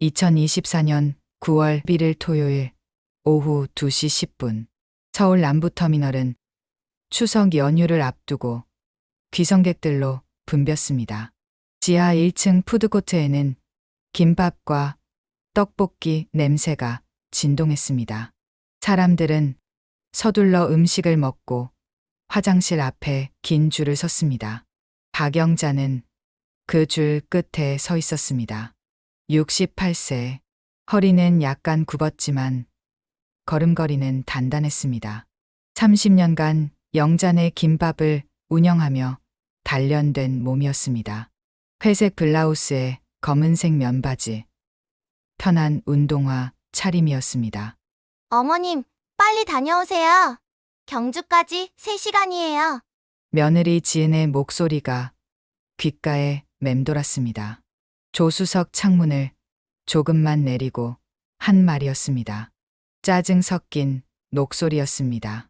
2024년 9월 1일 토요일 오후 2시 10분 서울 남부터미널은 추석 연휴를 앞두고 귀성객들로 붐볐습니다. 지하 1층 푸드코트에는 김밥과 떡볶이 냄새가 진동했습니다. 사람들은 서둘러 음식을 먹고 화장실 앞에 긴 줄을 섰습니다. 박영자는 그 줄 끝에 서 있었습니다. 68세, 허리는 약간 굽었지만 걸음걸이는 단단했습니다. 30년간 영잔의 김밥을 운영하며 단련된 몸이었습니다. 회색 블라우스에 검은색 면바지, 편한 운동화 차림이었습니다. 어머님, 빨리 다녀오세요. 경주까지 3시간이에요. 며느리 지은의 목소리가 귓가에 맴돌았습니다. 조수석 창문을 조금만 내리고 한 말이었습니다. 짜증 섞인 녹소리였습니다.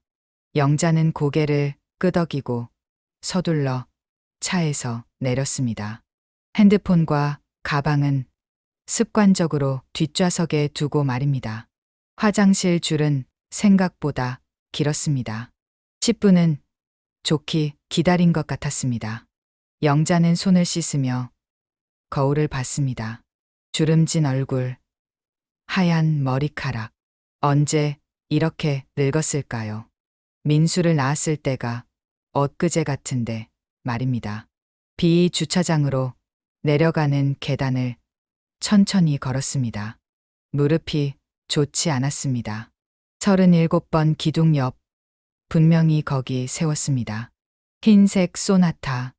영자는 고개를 끄덕이고 서둘러 차에서 내렸습니다. 핸드폰과 가방은 습관적으로 뒷좌석에 두고 말입니다. 화장실 줄은 생각보다 길었습니다. 10분은 좋게 기다린 것 같았습니다. 영자는 손을 씻으며 거울을 봤습니다. 주름진 얼굴, 하얀 머리카락. 언제 이렇게 늙었을까요? 민수를 낳았을 때가 엊그제 같은데 말입니다. 비주차장으로 내려가는 계단을 천천히 걸었습니다. 무릎이 좋지 않았습니다. 37번 기둥 옆, 분명히 거기 세웠습니다. 흰색 소나타,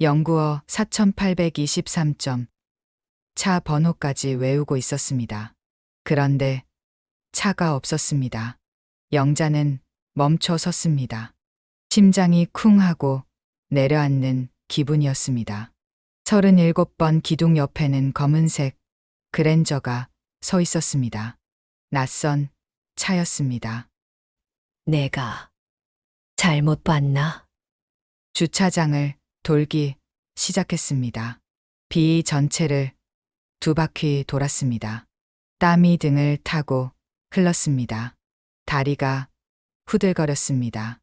영구어 4823점. 차 번호까지 외우고 있었습니다. 그런데 차가 없었습니다. 영자는 멈춰 섰습니다. 심장이 쿵 하고 내려앉는 기분이었습니다. 37번 기둥 옆에는 검은색 그랜저가 서 있었습니다. 낯선 차였습니다. 내가 잘못 봤나? 주차장을 돌기 시작했습니다. 비 전체를 2바퀴 돌았습니다. 땀이 등을 타고 흘렀습니다. 다리가 후들거렸습니다.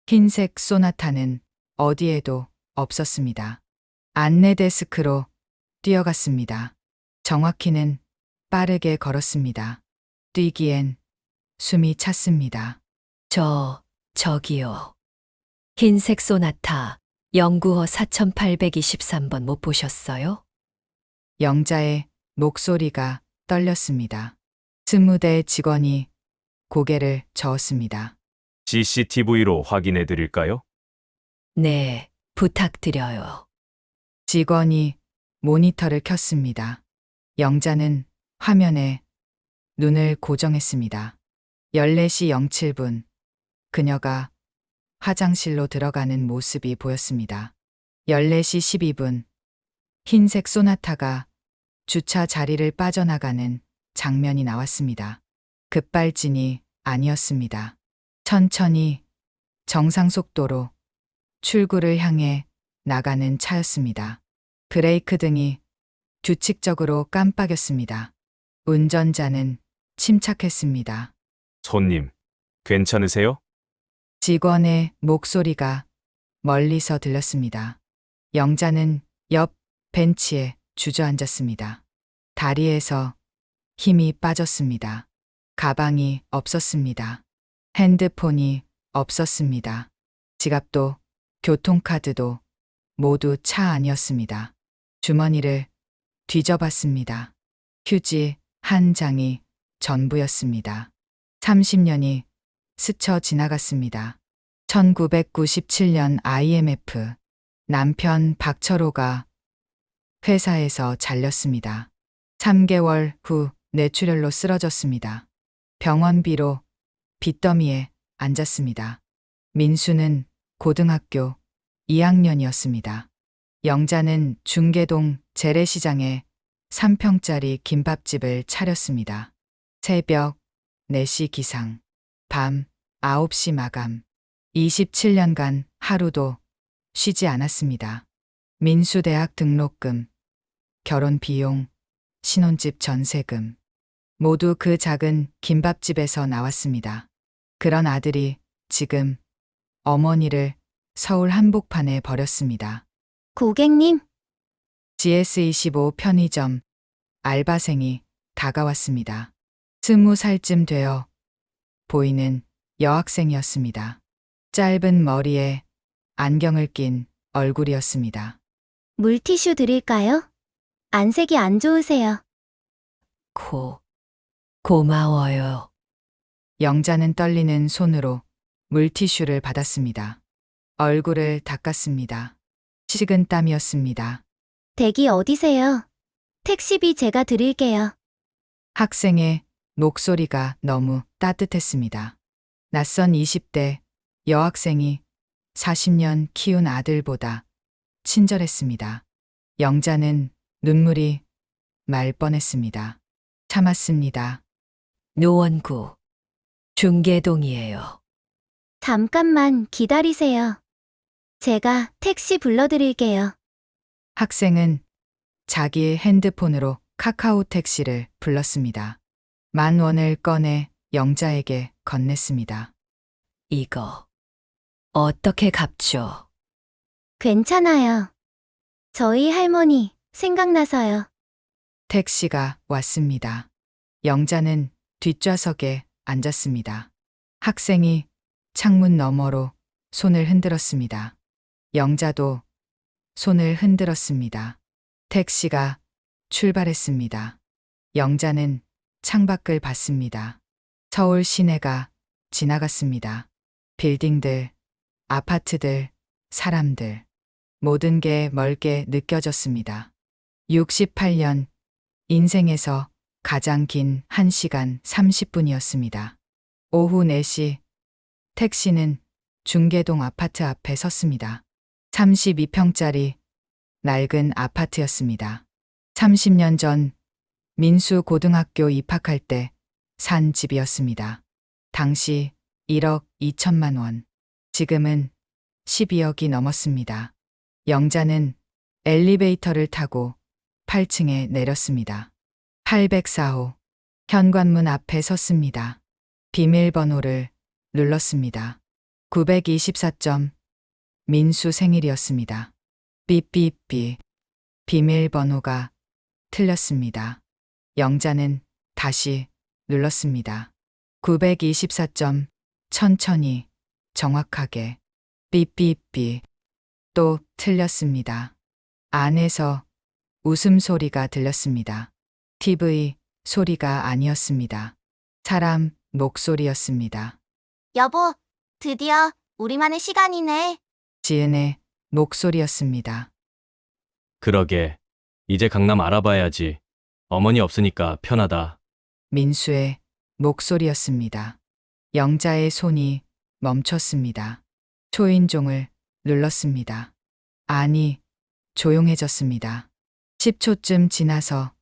흰색 소나타는 어디에도 없었습니다. 안내 데스크로 뛰어갔습니다. 정확히는 빠르게 걸었습니다. 뛰기엔 숨이 찼습니다. 저기요. 흰색 소나타 영구어 4823번 못 보셨어요? 영자의 목소리가 떨렸습니다. 스무대 직원이 고개를 저었습니다. CCTV로 확인해 드릴까요? 네, 부탁드려요. 직원이 모니터를 켰습니다. 영자는 화면에 눈을 고정했습니다. 14시 07분, 그녀가 화장실로 들어가는 모습이 보였습니다. 14시 12분, 흰색 소나타가 주차 자리를 빠져나가는 장면이 나왔습니다. 급발진이 아니었습니다. 천천히 정상 속도로 출구를 향해 나가는 차였습니다. 브레이크 등이 규칙적으로 깜빡였습니다. 운전자는 침착했습니다. 손님, 괜찮으세요? 직원의 목소리가 멀리서 들렸습니다. 영자는 옆 벤치에 주저앉았습니다. 다리에서 힘이 빠졌습니다. 가방이 없었습니다. 핸드폰이 없었습니다. 지갑도 교통카드도 모두 차 안이었습니다. 주머니를 뒤져봤습니다. 휴지 한 장이 전부였습니다. 30년이 스쳐 지나갔습니다. 1997년 IMF, 남편 박철호가 회사에서 잘렸습니다. 3개월 후 뇌출혈로 쓰러졌습니다. 병원비로 빚더미에 앉았습니다. 민수는 고등학교 2학년이었습니다. 영자는 중계동 재래시장에 3평짜리 김밥집을 차렸습니다. 새벽 4시 기상, 밤 9시 마감. 27년간 하루도 쉬지 않았습니다. 민수대학 등록금, 결혼 비용, 신혼집 전세금. 모두 그 작은 김밥집에서 나왔습니다. 그런 아들이 지금 어머니를 서울 한복판에 버렸습니다. 고객님, GS25 편의점 알바생이 다가왔습니다. 20살쯤 되어 보이는 여학생이었습니다. 짧은 머리에 안경을 낀 얼굴이었습니다. 물티슈 드릴까요? 안색이 안 좋으세요. 고마워요. 영자는 떨리는 손으로 물티슈를 받았습니다. 얼굴을 닦았습니다. 식은 땀이었습니다. 댁이 어디세요? 택시비 제가 드릴게요. 학생의 목소리가 너무 따뜻했습니다. 낯선 20대 여학생이 40년 키운 아들보다 친절했습니다. 영자는 눈물이 말 뻔했습니다. 참았습니다. 노원구 중계동이에요. 잠깐만 기다리세요. 제가 택시 불러드릴게요. 학생은 자기의 핸드폰으로 카카오 택시를 불렀습니다. 10,000원을 꺼내 영자에게 건넸습니다. 이거 어떻게 갚죠? 괜찮아요. 저희 할머니 생각나서요. 택시가 왔습니다. 영자는 뒷좌석에 앉았습니다. 학생이 창문 너머로 손을 흔들었습니다. 영자도 손을 흔들었습니다. 택시가 출발했습니다. 영자는 창밖을 봤습니다. 서울 시내가 지나갔습니다. 빌딩들, 아파트들, 사람들, 모든 게 멀게 느껴졌습니다. 68년 인생에서 가장 긴 1시간 30분이었습니다. 오후 4시 택시는 중계동 아파트 앞에 섰습니다. 32평짜리 낡은 아파트였습니다. 30년 전 민수 고등학교 입학할 때 산 집이었습니다. 당시 1억 2천만 원. 지금은 12억이 넘었습니다. 영자는 엘리베이터를 타고 8층에 내렸습니다. 804호 현관문 앞에 섰습니다. 비밀번호를 눌렀습니다. 924점 민수 생일이었습니다. 삐삐삐 비밀번호가 틀렸습니다. 영자는 다시 눌렀습니다. 924점 천천히 정확하게 삐삐삐 또 틀렸습니다. 안에서 웃음소리가 들렸습니다. TV 소리가 아니었습니다. 사람 목소리였습니다. 여보, 드디어 우리만의 시간이네. 지은의 목소리였습니다. 그러게. 이제 강남 알아봐야지. 어머니 없으니까 편하다. 민수의 목소리였습니다. 영자의 손이 멈췄습니다. 초인종을 눌렀습니다. 아니, 조용해졌습니다. 10초쯤 지나서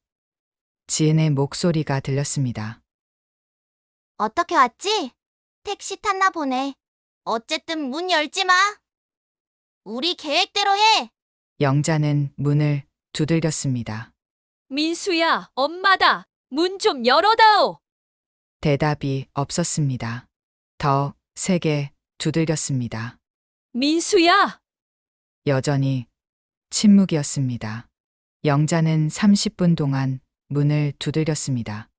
지은의 목소리가 들렸습니다. 어떻게 왔지? 택시 탔나 보네. 어쨌든 문 열지 마. 우리 계획대로 해. 영자는 문을 두들겼습니다. 민수야, 엄마다. 문 좀 열어다오. 대답이 없었습니다. 더 세게 두들겼습니다. 민수야. 여전히 침묵이었습니다. 영자는 30분 동안 문을 두들겼습니다.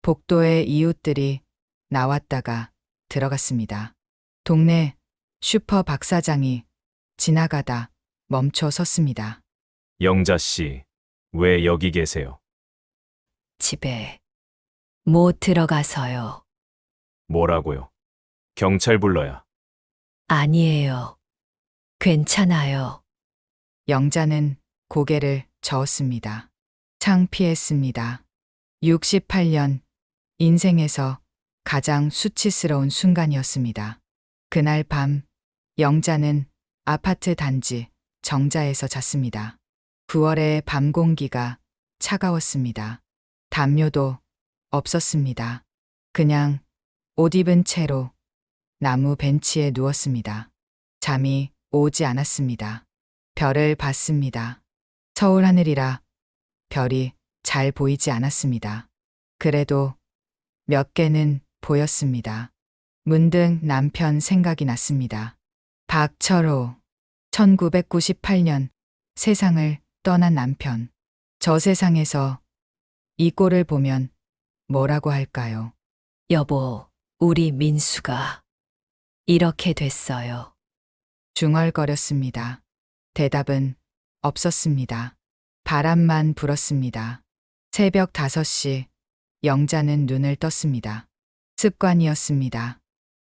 복도의 이웃들이 나왔다가 들어갔습니다. 동네 슈퍼 박사장이 지나가다 멈춰 섰습니다. 영자 씨, 왜 여기 계세요? 집에 못 들어가서요. 뭐라고요? 경찰 불러야. 아니에요. 괜찮아요. 영자는 고개를 저었습니다. 창피했습니다. 68년 인생에서 가장 수치스러운 순간이었습니다. 그날 밤 영자는 아파트 단지 정자에서 잤습니다. 9월의 밤 공기가 차가웠습니다. 담요도 없었습니다. 그냥 옷 입은 채로 나무 벤치에 누웠습니다. 잠이 오지 않았습니다. 별을 봤습니다. 서울 하늘이라 별이 잘 보이지 않았습니다. 그래도 몇 개는 보였습니다. 문득 남편 생각이 났습니다. 박철호. 1998년 세상을 떠난 남편. 저 세상에서 이 꼴을 보면 뭐라고 할까요? 여보, 우리 민수가 이렇게 됐어요. 중얼거렸습니다. 대답은 없었습니다. 바람만 불었습니다. 새벽 5시 영자는 눈을 떴습니다. 습관이었습니다.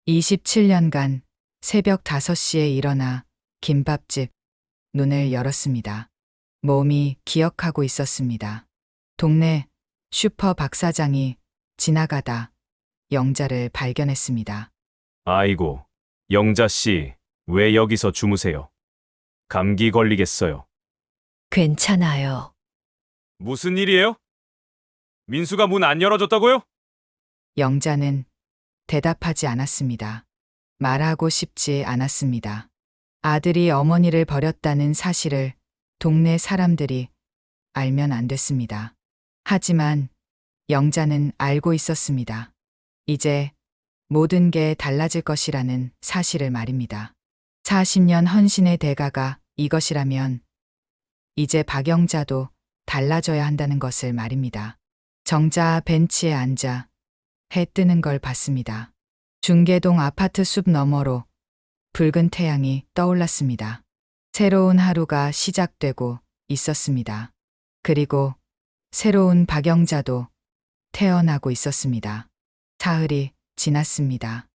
27년간 새벽 5시에 일어나 김밥집 문을 열었습니다. 몸이 기억하고 있었습니다. 동네 슈퍼 박 사장이 지나가다 영자를 발견했습니다. 아이고, 영자 씨, 왜 여기서 주무세요? 감기 걸리겠어요. 괜찮아요. 무슨 일이에요? 민수가 문 안 열어줬다고요? 영자는 대답하지 않았습니다. 말하고 싶지 않았습니다. 아들이 어머니를 버렸다는 사실을 동네 사람들이 알면 안 됐습니다. 하지만 영자는 알고 있었습니다. 이제 모든 게 달라질 것이라는 사실을 말입니다. 40년 헌신의 대가가 이것이라면 이제 박영자도 달라져야 한다는 것을 말입니다. 정자 벤치에 앉아 해 뜨는 걸 봤습니다. 중계동 아파트 숲 너머로 붉은 태양이 떠올랐습니다. 새로운 하루가 시작되고 있었습니다. 그리고 새로운 박영자도 태어나고 있었습니다. 사흘이 지났습니다.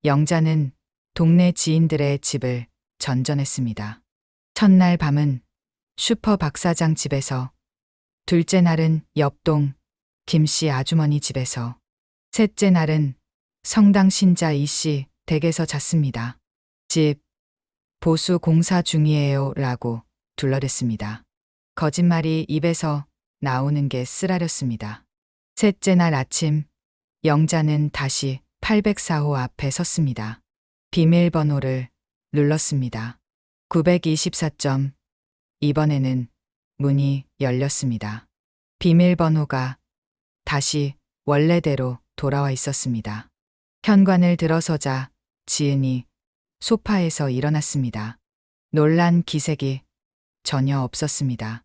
영자는 동네 지인들의 집을 전전했습니다. 첫날 밤은 슈퍼 박 사장 집에서, 둘째 날은 옆동 김씨 아주머니 집에서, 셋째 날은 성당 신자 이씨 댁에서 잤습니다. 집 보수 공사 중이에요 라고 둘러댔습니다. 거짓말이 입에서 나오는 게 쓰라렸습니다. 셋째 날 아침 영자는 다시 804호 앞에 섰습니다. 비밀번호를 눌렀습니다. 924점. 이번에는 문이 열렸습니다. 비밀번호가 다시 원래대로 돌아와 있었습니다. 현관을 들어서자 지은이 소파에서 일어났습니다. 놀란 기색이 전혀 없었습니다.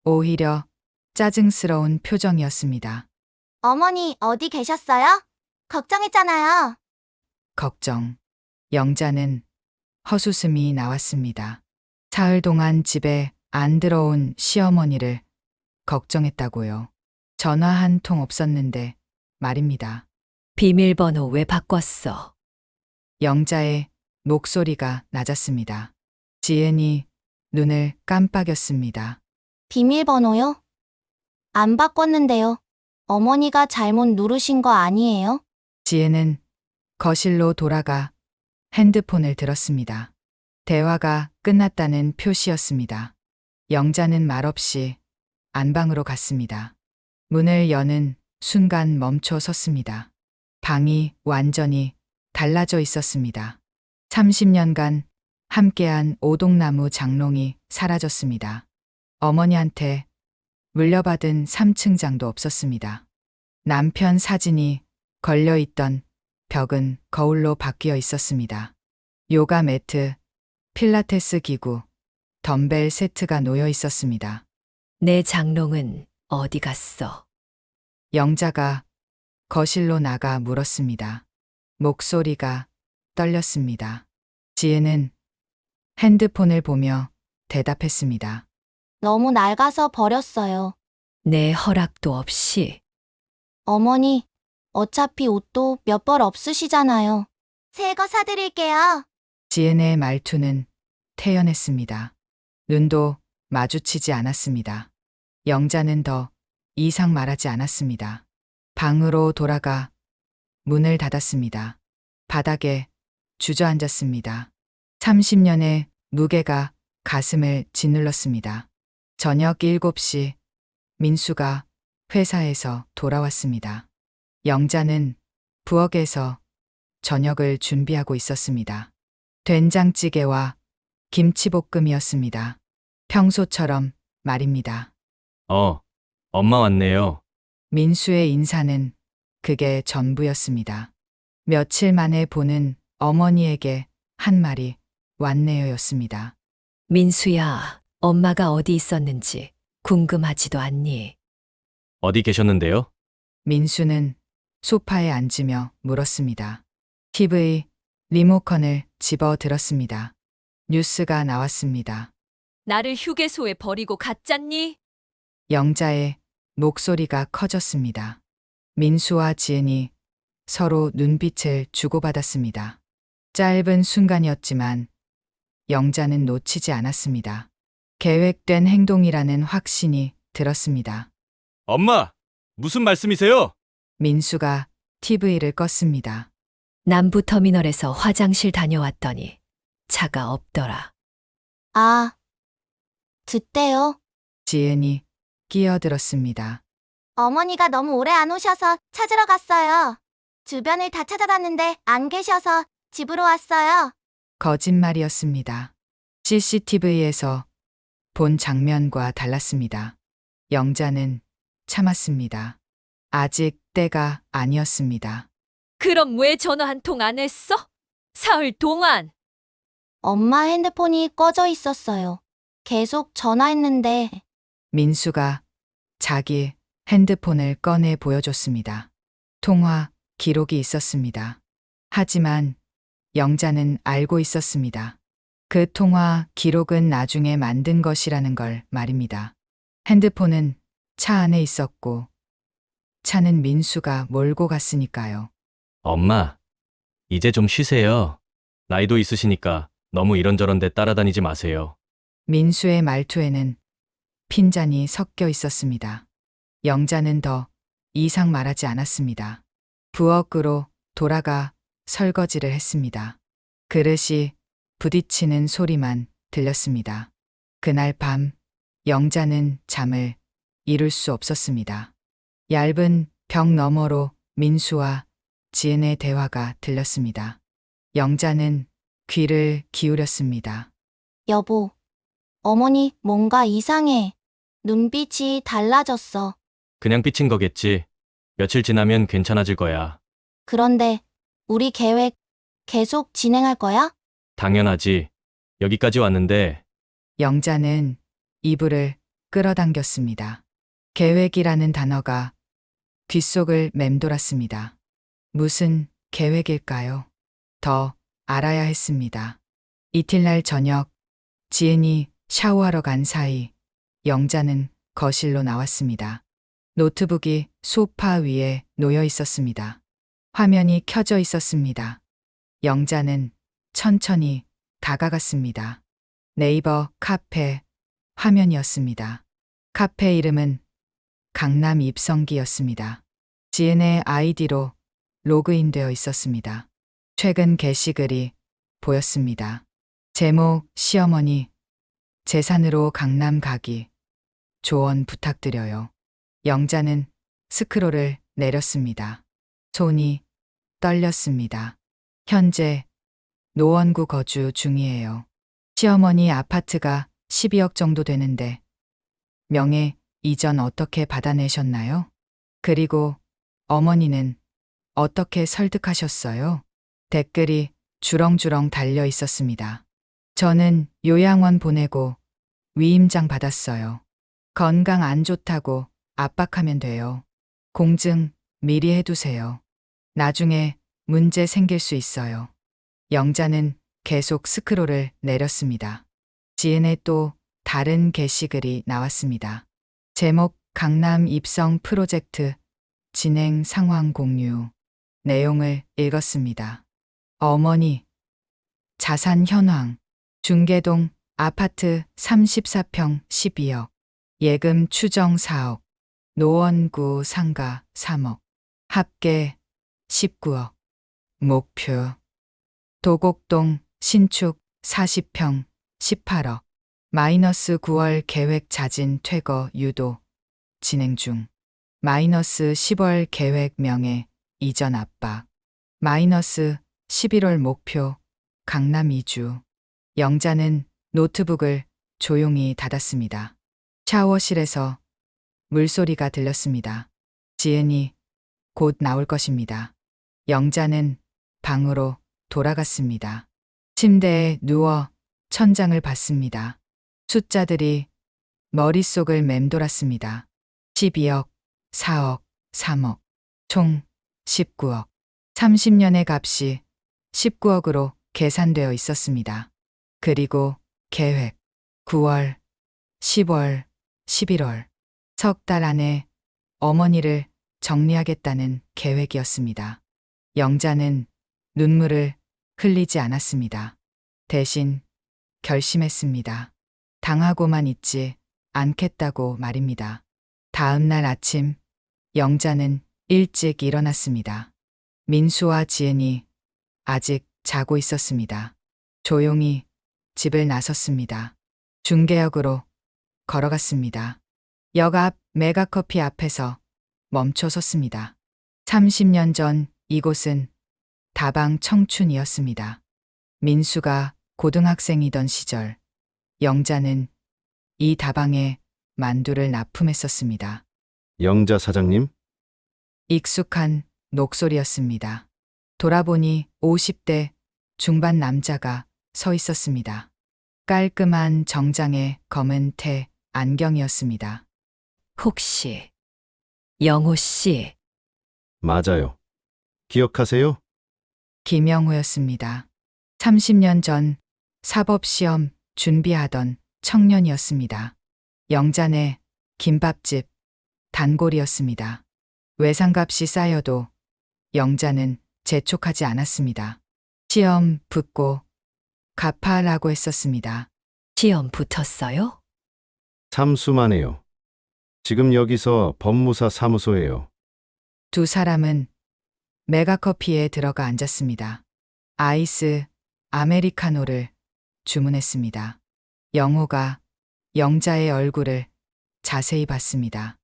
오히려 짜증스러운 표정이었습니다. 어머니 어디 계셨어요? 걱정했잖아요. 걱정. 영자는 헛웃음이 나왔습니다. 사흘 동안 집에 안 들어온 시어머니를 걱정했다고요. 전화 한 통 없었는데 말입니다. 비밀번호 왜 바꿨어? 영자의 목소리가 낮았습니다. 지은이 눈을 깜빡였습니다. 비밀번호요? 안 바꿨는데요. 어머니가 잘못 누르신 거 아니에요? 지은은 거실로 돌아가 핸드폰을 들었습니다. 대화가 끝났다는 표시였습니다. 영자는 말없이 안방으로 갔습니다. 문을 여는 순간 멈춰 섰습니다. 방이 완전히 달라져 있었습니다. 30년간 함께한 오동나무 장롱이 사라졌습니다. 어머니한테 물려받은 3층장도 없었습니다. 남편 사진이 걸려있던 벽은 거울로 바뀌어 있었습니다. 요가 매트, 필라테스 기구, 덤벨 세트가 놓여 있었습니다. 내 장롱은 어디 갔어? 영자가 거실로 나가 물었습니다. 목소리가 떨렸습니다. 지은은 핸드폰을 보며 대답했습니다. 너무 낡아서 버렸어요. 내 허락도 없이. 어머니, 어차피 옷도 몇 벌 없으시잖아요. 새 거 사드릴게요. 지은의 말투는 태연했습니다. 눈도 마주치지 않았습니다. 영자는 더 이상 말하지 않았습니다. 방으로 돌아가 문을 닫았습니다. 바닥에 주저앉았습니다. 30년의 무게가 가슴을 짓눌렀습니다. 저녁 7시 민수가 회사에서 돌아왔습니다. 영자는 부엌에서 저녁을 준비하고 있었습니다. 된장찌개와 김치볶음이었습니다. 평소처럼 말입니다. 엄마 왔네요. 민수의 인사는 그게 전부였습니다. 며칠 만에 보는 어머니에게 한 말이 왔네요였습니다. 민수야, 엄마가 어디 있었는지 궁금하지도 않니? 어디 계셨는데요? 민수는 소파에 앉으며 물었습니다. TV 리모컨을 집어 들었습니다. 뉴스가 나왔습니다. 나를 휴게소에 버리고 갔잖니? 영자의 목소리가 커졌습니다. 민수와 지은이 서로 눈빛을 주고받았습니다. 짧은 순간이었지만 영자는 놓치지 않았습니다. 계획된 행동이라는 확신이 들었습니다. 엄마! 무슨 말씀이세요? 민수가 TV를 껐습니다. 남부터미널에서 화장실 다녀왔더니 차가 없더라. 아, 그때요? 지은이 끼어들었습니다. 어머니가 너무 오래 안 오셔서 찾으러 갔어요. 주변을 다 찾아봤는데 안 계셔서 집으로 왔어요. 거짓말이었습니다. CCTV에서 본 장면과 달랐습니다. 영자는 참았습니다. 아직 때가 아니었습니다. 그럼 왜 전화 한 통 안 했어? 사흘 동안. 엄마 핸드폰이 꺼져 있었어요. 계속 전화했는데 민수가 자기 핸드폰을 꺼내 보여줬습니다. 통화 기록이 있었습니다. 하지만 영자는 알고 있었습니다. 그 통화 기록은 나중에 만든 것이라는 걸 말입니다. 핸드폰은 차 안에 있었고 차는 민수가 몰고 갔으니까요. 엄마, 이제 좀 쉬세요. 나이도 있으시니까 너무 이런저런 데 따라다니지 마세요. 민수의 말투에는 핀잔이 섞여 있었습니다. 영자는 더 이상 말하지 않았습니다. 부엌으로 돌아가 설거지를 했습니다. 그릇이 부딪히는 소리만 들렸습니다. 그날 밤 영자는 잠을 이룰 수 없었습니다. 얇은 벽 너머로 민수와 지은의 대화가 들렸습니다. 영자는 귀를 기울였습니다. 여보, 어머니 뭔가 이상해. 눈빛이 달라졌어. 그냥 삐친 거겠지. 며칠 지나면 괜찮아질 거야. 그런데 우리 계획 계속 진행할 거야? 당연하지. 여기까지 왔는데 영자는 이불을 끌어당겼습니다. 계획이라는 단어가 귓속을 맴돌았습니다. 무슨 계획일까요? 더 알아야 했습니다. 이틀날 저녁, 지은이 샤워하러 간 사이 영자는 거실로 나왔습니다. 노트북이 소파 위에 놓여 있었습니다. 화면이 켜져 있었습니다. 영자는 천천히 다가갔습니다. 네이버 카페 화면이었습니다. 카페 이름은 강남 입성기였습니다. 지은의 아이디로 로그인되어 있었습니다. 최근 게시글이 보였습니다. 제목 시어머니 재산으로 강남 가기 조언 부탁드려요. 영자는 스크롤을 내렸습니다. 손이 떨렸습니다. 현재 노원구 거주 중이에요. 시어머니 아파트가 12억 정도 되는데 명예 이전 어떻게 받아내셨나요? 그리고 어머니는 어떻게 설득하셨어요? 댓글이 주렁주렁 달려 있었습니다. 저는 요양원 보내고 위임장 받았어요. 건강 안 좋다고 압박하면 돼요. 공증 미리 해두세요. 나중에 문제 생길 수 있어요. 영자는 계속 스크롤을 내렸습니다. 지은의 또 다른 게시글이 나왔습니다. 제목 강남 입성 프로젝트 진행 상황 공유. 내용을 읽었습니다. 어머니, 자산 현황, 중계동 아파트 34평 12억, 예금 추정 4억, 노원구 상가 3억, 합계 19억, 목표, 도곡동 신축 40평 18억, 마이너스 9월 계획 자진 퇴거 유도 진행 중, 마이너스 10월 계획 명예 이전 압박, 마이너스 11월 목표 강남 이주. 영자는 노트북을 조용히 닫았습니다. 샤워실에서 물소리가 들렸습니다. 지은이 곧 나올 것입니다. 영자는 방으로 돌아갔습니다. 침대에 누워 천장을 봤습니다. 숫자들이 머릿속을 맴돌았습니다. 12억, 4억, 3억, 총 19억. 30년의 값이 19억으로 계산되어 있었습니다. 그리고 계획. 9월, 10월, 11월. 석 달 안에 어머니를 정리하겠다는 계획이었습니다. 영자는 눈물을 흘리지 않았습니다. 대신 결심했습니다. 당하고만 있지 않겠다고 말입니다. 다음 날 아침, 영자는 일찍 일어났습니다. 민수와 지은이 아직 자고 있었습니다. 조용히 집을 나섰습니다. 중계역으로 걸어갔습니다. 역 앞 메가커피 앞에서 멈춰 섰습니다. 30년 전 이곳은 다방 청춘이었습니다. 민수가 고등학생이던 시절, 영자는 이 다방에 만두를 납품했었습니다. 영자 사장님? 익숙한 녹소리였습니다. 돌아보니 50대 중반 남자가 서 있었습니다. 깔끔한 정장에 검은 테 안경이었습니다. 혹시 영호 씨, 맞아요. 기억하세요? 김영호였습니다. 30년 전 사법시험 준비하던 청년이었습니다. 영자네 김밥집 단골이었습니다. 외상값이 쌓여도 영자는 재촉하지 않았습니다. 시험 붙고 갚아라고 했었습니다. 시험 붙었어요? 삼수만해요. 지금 여기서 법무사 사무소예요. 두 사람은 메가커피에 들어가 앉았습니다. 아이스 아메리카노를 주문했습니다. 영호가 영자의 얼굴을 자세히 봤습니다.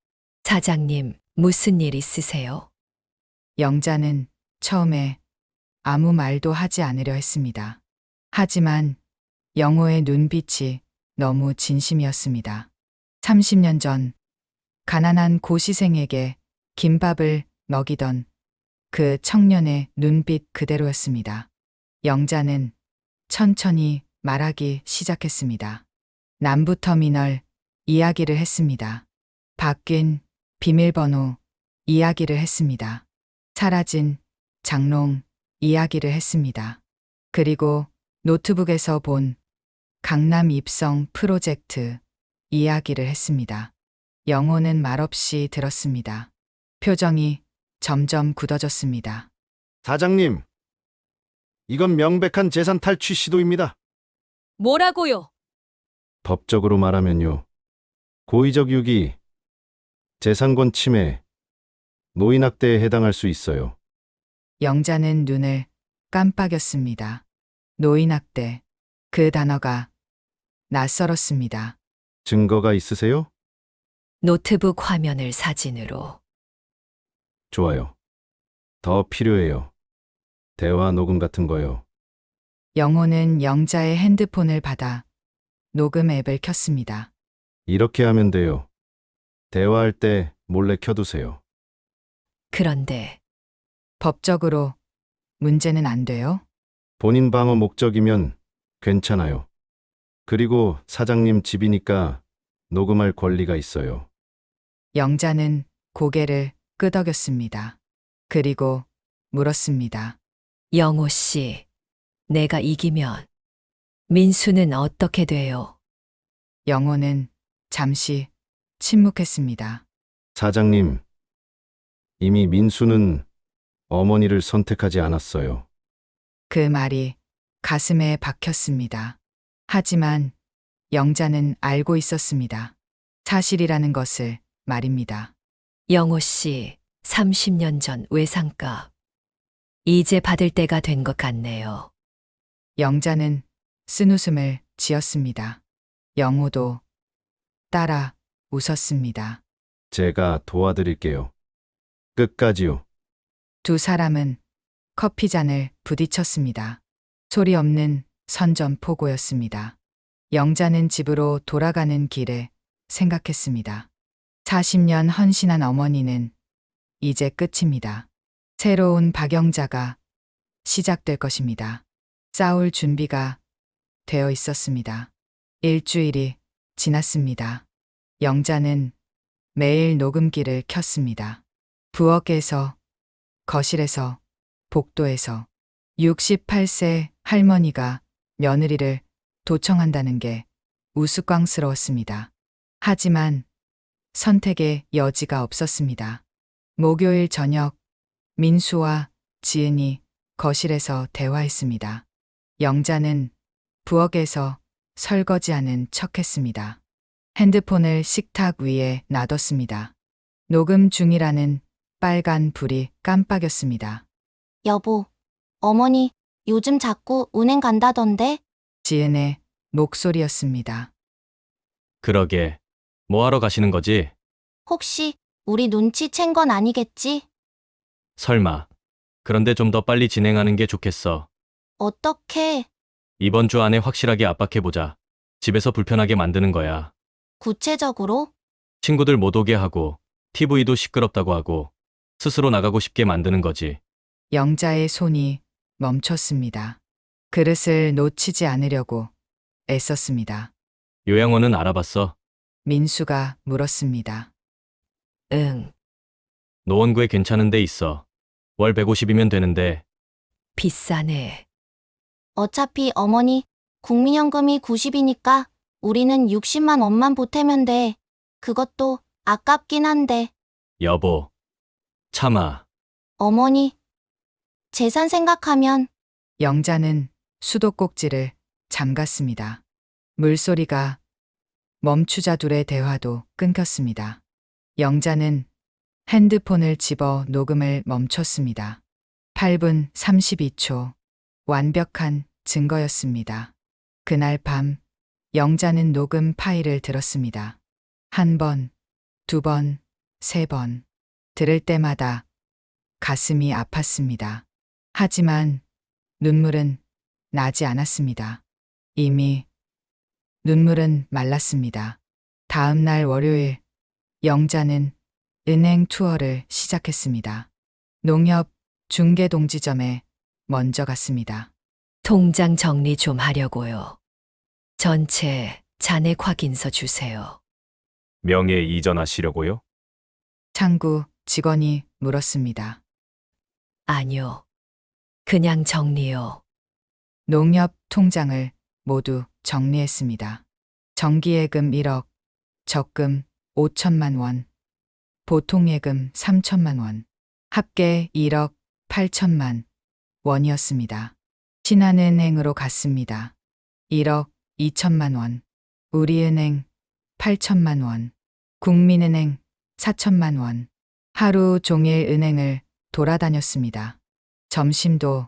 사장님, 무슨 일 있으세요? 영자는 처음에 아무 말도 하지 않으려 했습니다. 하지만 영호의 눈빛이 너무 진심이었습니다. 30년 전 가난한 고시생에게 김밥을 먹이던 그 청년의 눈빛 그대로였습니다. 영자는 천천히 말하기 시작했습니다. 남부터미널 이야기를 했습니다. 바뀐 비밀번호 이야기를 했습니다. 사라진 장롱 이야기를 했습니다. 그리고 노트북에서 본 강남 입성 프로젝트 이야기를 했습니다. 영호는 말없이 들었습니다. 표정이 점점 굳어졌습니다. 사장님, 이건 명백한 재산 탈취 시도입니다. 뭐라고요? 법적으로 말하면요. 고의적 유기, 재산권 침해, 노인학대에 해당할 수 있어요. 영자는 눈을 깜빡였습니다. 노인학대. 그 단어가 낯설었습니다. 증거가 있으세요? 노트북 화면을 사진으로. 좋아요. 더 필요해요. 대화 녹음 같은 거요. 영호는 영자의 핸드폰을 받아 녹음 앱을 켰습니다. 이렇게 하면 돼요. 대화할 때 몰래 켜두세요. 그런데 법적으로 문제는 안 돼요? 본인 방어 목적이면 괜찮아요. 그리고 사장님 집이니까 녹음할 권리가 있어요. 영자는 고개를 끄덕였습니다. 그리고 물었습니다. 영호 씨, 내가 이기면 민수는 어떻게 돼요? 영호는 잠시 침묵했습니다. 사장님, 이미 민수는 어머니를 선택하지 않았어요. 그 말이 가슴에 박혔습니다. 하지만 영자는 알고 있었습니다. 사실이라는 것을 말입니다. 영호 씨, 30년 전 외상값. 이제 받을 때가 된 것 같네요. 영자는 쓴웃음을 지었습니다. 영호도 따라 웃었습니다. 제가 도와드릴게요. 끝까지요. 두 사람은 커피잔을 부딪혔습니다. 소리 없는 선전포고였습니다. 영자는 집으로 돌아가는 길에 생각했습니다. 40년 헌신한 어머니는 이제 끝입니다. 새로운 박영자가 시작될 것입니다. 싸울 준비가 되어 있었습니다. 일주일이 지났습니다. 영자는 매일 녹음기를 켰습니다. 부엌에서, 거실에서, 복도에서 68세 할머니가 며느리를 도청한다는 게 우스꽝스러웠습니다. 하지만 선택의 여지가 없었습니다. 목요일 저녁 민수와 지은이 거실에서 대화했습니다. 영자는 부엌에서 설거지하는 척했습니다. 핸드폰을 식탁 위에 놔뒀습니다. 녹음 중이라는 빨간 불이 깜빡였습니다. 여보, 어머니 요즘 자꾸 은행 간다던데? 지은의 목소리였습니다. 그러게. 뭐 하러 가시는 거지? 혹시 우리 눈치챈 건 아니겠지? 설마. 그런데 좀 더 빨리 진행하는 게 좋겠어. 어떻게 이번 주 안에 확실하게 압박해보자. 집에서 불편하게 만드는 거야. 구체적으로? 친구들 못 오게 하고, TV도 시끄럽다고 하고, 스스로 나가고 싶게 만드는 거지. 영자의 손이 멈췄습니다. 그릇을 놓치지 않으려고 애썼습니다. 요양원은 알아봤어? 민수가 물었습니다. 응, 노원구에 괜찮은 데 있어. 월 150이면 되는데, 비싸네. 어차피 어머니 국민연금이 90이니까 우리는 60만 원만 보태면 돼. 그것도 아깝긴 한데. 여보. 참아. 어머니, 재산 생각하면 영자는 수도꼭지를 잠갔습니다. 물소리가 멈추자 둘의 대화도 끊겼습니다. 영자는 핸드폰을 집어 녹음을 멈췄습니다. 8분 32초. 완벽한 증거였습니다. 그날 밤 영자는 녹음 파일을 들었습니다. 한 번, 두 번, 세 번. 들을 때마다 가슴이 아팠습니다. 하지만 눈물은 나지 않았습니다. 이미 눈물은 말랐습니다. 다음 날 월요일 영자는 은행 투어를 시작했습니다. 농협 중개동지점에 먼저 갔습니다. 통장 정리 좀 하려고요. 전체 잔액 확인서 주세요. 명예 이전하시려고요? 창구 직원이 물었습니다. 아니요. 그냥 정리요. 농협 통장을 모두 정리했습니다. 정기예금 1억, 적금 5천만 원, 보통예금 3천만 원, 합계 1억 8천만 원이었습니다. 신한은행으로 갔습니다. 1억 2천만 원, 우리은행 8천만 원, 국민은행 4천만 원. 하루 종일 은행을 돌아다녔습니다. 점심도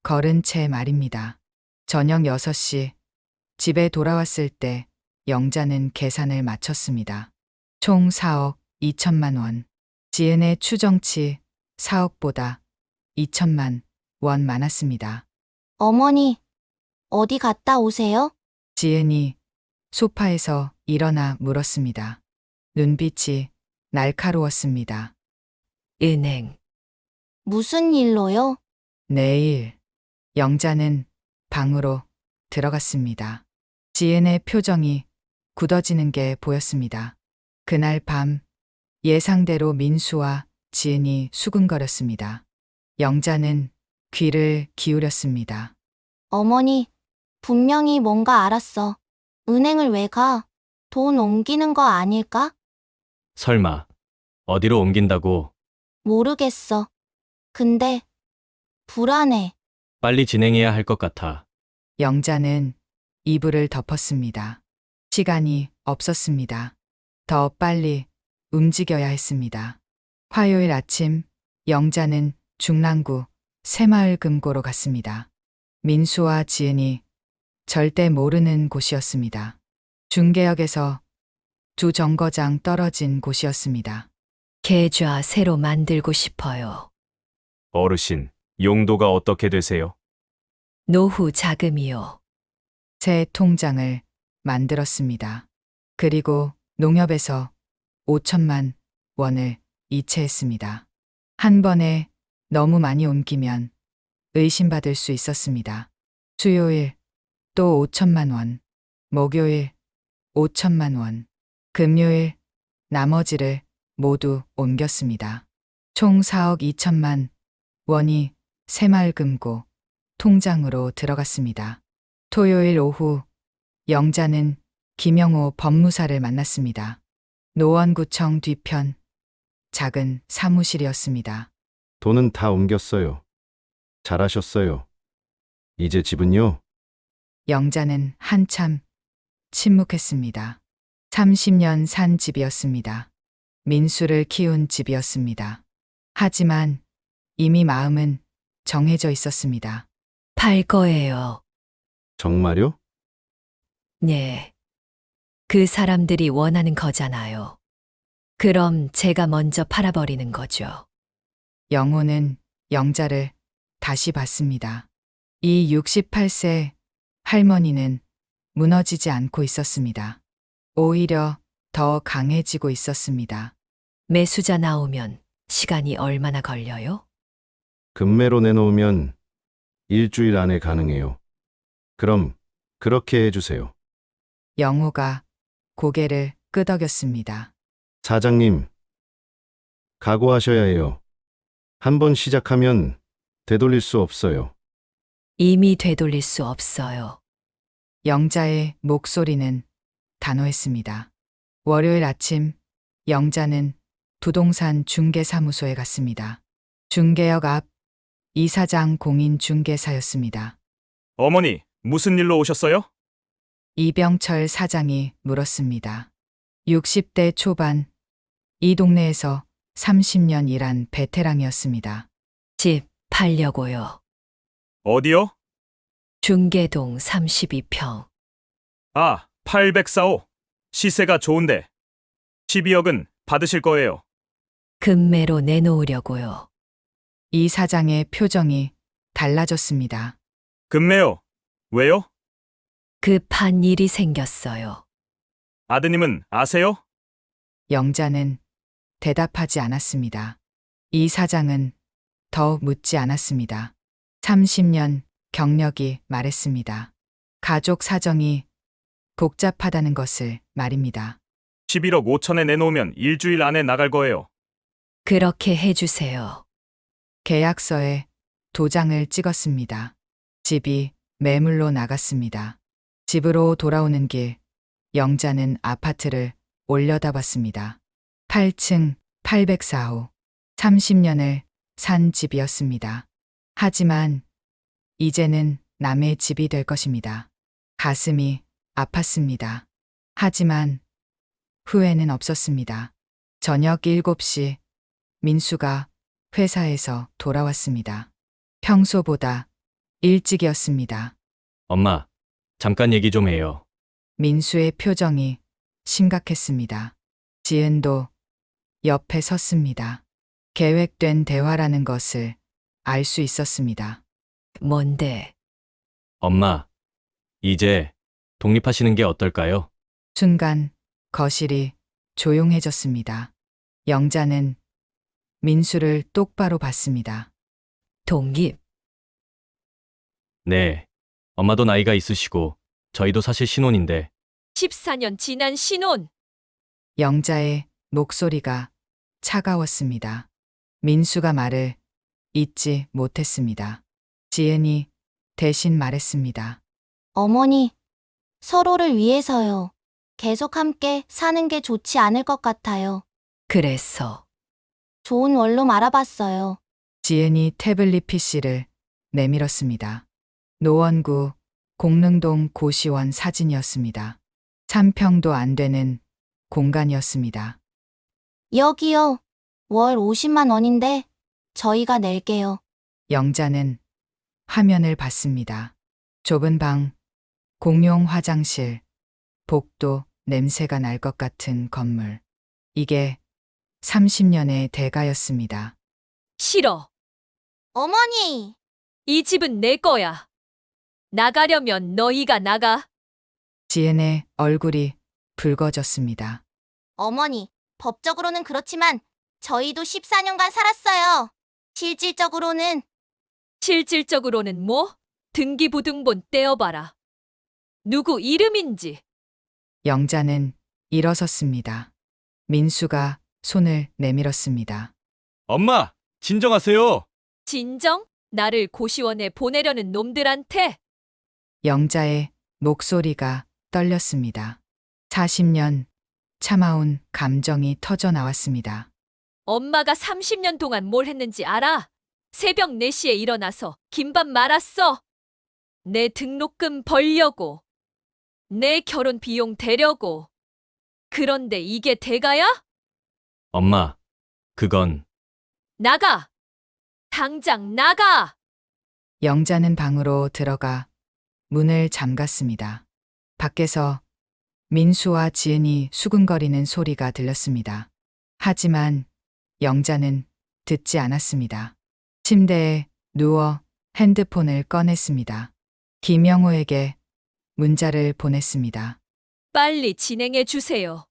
걸은 채 말입니다. 저녁 6시 집에 돌아왔을 때 영자는 계산을 마쳤습니다. 총 4억 2천만 원. 지은의 추정치 4억보다 2천만 원 많았습니다. 어머니, 어디 갔다 오세요? 지은이 소파에서 일어나 물었습니다. 눈빛이 날카로웠습니다. 은행. 무슨 일로요? 내일 영자는 방으로 들어갔습니다. 지은의 표정이 굳어지는 게 보였습니다. 그날 밤 예상대로 민수와 지은이 수근거렸습니다. 영자는 귀를 기울였습니다. 어머니, 분명히 뭔가 알았어. 은행을 왜 가? 돈 옮기는 거 아닐까? 설마. 어디로 옮긴다고. 모르겠어. 근데 불안해. 빨리 진행해야 할 것 같아. 영자는 이불을 덮었습니다. 시간이 없었습니다. 더 빨리 움직여야 했습니다. 화요일 아침 영자는 중랑구 새마을금고로 갔습니다. 민수와 지은이 절대 모르는 곳이었습니다. 중개역에서 두 정거장 떨어진 곳이었습니다. 계좌 새로 만들고 싶어요. 어르신, 용도가 어떻게 되세요? 노후 자금이요. 새 통장을 만들었습니다. 그리고 농협에서 5천만 원을 이체했습니다. 한 번에 너무 많이 옮기면 의심받을 수 있었습니다. 수요일 또 5천만 원, 목요일 5천만 원, 금요일 나머지를 모두 옮겼습니다. 총 4억 2천만 원이 새마을금고 통장으로 들어갔습니다. 토요일 오후 영자는 김영호 법무사를 만났습니다. 노원구청 뒤편 작은 사무실이었습니다. 돈은 다 옮겼어요. 잘하셨어요. 이제 집은요? 영자는 한참 침묵했습니다. 30년 산 집이었습니다. 민수를 키운 집이었습니다. 하지만 이미 마음은 정해져 있었습니다. 팔 거예요. 정말요? 네. 그 사람들이 원하는 거잖아요. 그럼 제가 먼저 팔아버리는 거죠. 영호는 영자를 다시 봤습니다. 이 68세 할머니는 무너지지 않고 있었습니다. 오히려 더 강해지고 있었습니다. 매수자 나오면 시간이 얼마나 걸려요? 금매로 내놓으면 일주일 안에 가능해요. 그럼 그렇게 해주세요. 영호가 고개를 끄덕였습니다. 사장님, 각오하셔야 해요. 한 번 시작하면 되돌릴 수 없어요. 이미 되돌릴 수 없어요. 영자의 목소리는 단호했습니다. 월요일 아침 영자는 부동산 중개사무소에 갔습니다. 중개역 앞 이사장 공인중개사였습니다. 어머니, 무슨 일로 오셨어요? 이병철 사장이 물었습니다. 60대 초반, 이 동네에서 30년 일한 베테랑이었습니다. 집 팔려고요. 어디요? 중계동 32평. 아, 804호. 시세가 좋은데. 12억은 받으실 거예요. 금매로 내놓으려고요. 이 사장의 표정이 달라졌습니다. 금매요. 왜요? 급한 일이 생겼어요. 아드님은 아세요? 영자는 대답하지 않았습니다. 이 사장은 더 묻지 않았습니다. 30년 경력이 말했습니다. 가족 사정이 복잡하다는 것을 말입니다. 11억 5천에 내놓으면 일주일 안에 나갈 거예요. 그렇게 해주세요. 계약서에 도장을 찍었습니다. 집이 매물로 나갔습니다. 집으로 돌아오는 길, 영자는 아파트를 올려다봤습니다. 8층 804호, 30년을 산 집이었습니다. 하지만 이제는 남의 집이 될 것입니다. 가슴이 아팠습니다. 하지만 후회는 없었습니다. 저녁 7시 민수가 회사에서 돌아왔습니다. 평소보다 일찍이었습니다. 엄마, 잠깐 얘기 좀 해요. 민수의 표정이 심각했습니다. 지은도 옆에 섰습니다. 계획된 대화라는 것을 알 수 있었습니다. 뭔데? 엄마, 이제 독립하시는 게 어떨까요? 순간 거실이 조용해졌습니다. 영자는 민수를 똑바로 봤습니다. 독립. 네. 엄마도 나이가 있으시고 저희도 사실 신혼인데 14년 지난 신혼. 영자의 목소리가 차가웠습니다. 민수가 말을 잊지 못했습니다. 지은이 대신 말했습니다. 어머니, 서로를 위해서요. 계속 함께 사는 게 좋지 않을 것 같아요. 그래서 좋은 원룸 알아봤어요. 지은이 태블릿 PC를 내밀었습니다. 노원구 공릉동 고시원 사진이었습니다. 3평도 안 되는 공간이었습니다. 여기요. 월 50만 원인데 저희가 낼게요. 영자는 화면을 봤습니다. 좁은 방, 공용 화장실, 복도 냄새가 날 것 같은 건물. 이게 30년의 대가였습니다. 싫어. 어머니! 이 집은 내 거야. 나가려면 너희가 나가. 지은의 얼굴이 붉어졌습니다. 어머니, 법적으로는 그렇지만 저희도 14년간 살았어요. 실질적으로는 실질적으로는 뭐? 등기부등본 떼어봐라. 누구 이름인지. 영자는 일어섰습니다. 민수가 손을 내밀었습니다. 엄마, 진정하세요. 진정? 나를 고시원에 보내려는 놈들한테? 영자의 목소리가 떨렸습니다. 40년 참아온 감정이 터져 나왔습니다. 엄마가 30년 동안 뭘 했는지 알아? 새벽 4시에 일어나서 김밥 말았어. 내 등록금 벌려고. 내 결혼 비용 대려고. 그런데 이게 대가야? 엄마, 그건 나가! 당장 나가! 영자는 방으로 들어가 문을 잠갔습니다. 밖에서 민수와 지은이 수근거리는 소리가 들렸습니다. 하지만 영자는 듣지 않았습니다. 침대에 누워 핸드폰을 꺼냈습니다. 김영호에게 문자를 보냈습니다. 빨리 진행해 주세요.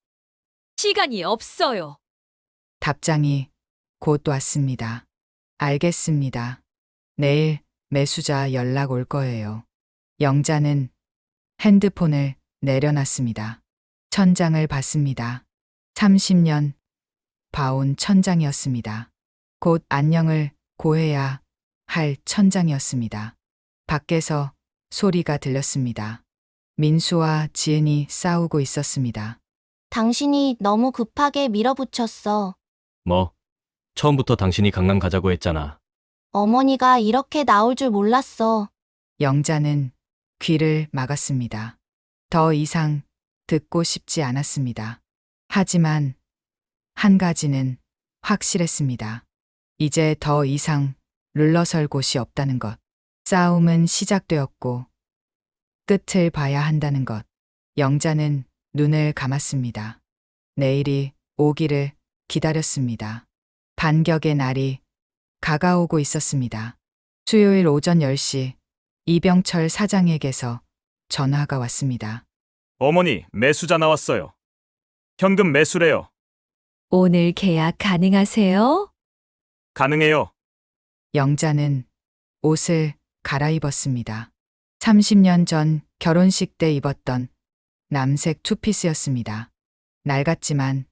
시간이 없어요. 답장이 곧 왔습니다. 알겠습니다. 내일 매수자 연락 올 거예요. 영자는 핸드폰을 내려놨습니다. 천장을 봤습니다. 30년 봐온 천장이었습니다. 곧 안녕을 고해야 할 천장이었습니다. 밖에서 소리가 들렸습니다. 민수와 지은이 싸우고 있었습니다. 당신이 너무 급하게 밀어붙였어. 뭐, 처음부터 당신이 강남 가자고 했잖아. 어머니가 이렇게 나올 줄 몰랐어. 영자는 귀를 막았습니다. 더 이상 듣고 싶지 않았습니다. 하지만 한 가지는 확실했습니다. 이제 더 이상 물러설 곳이 없다는 것. 싸움은 시작되었고 끝을 봐야 한다는 것. 영자는 눈을 감았습니다. 내일이 오기를 기다렸습니다. 반격의 날이 가까우고 있었습니다. 수요일 오전 10시 이병철 사장에게서 전화가 왔습니다. 어머니, 매수자 나왔어요. 현금 매수래요. 오늘 계약 가능하세요? 가능해요. 영자는 옷을 갈아입었습니다. 30년 전 결혼식 때 입었던 남색 투피스였습니다. 낡았지만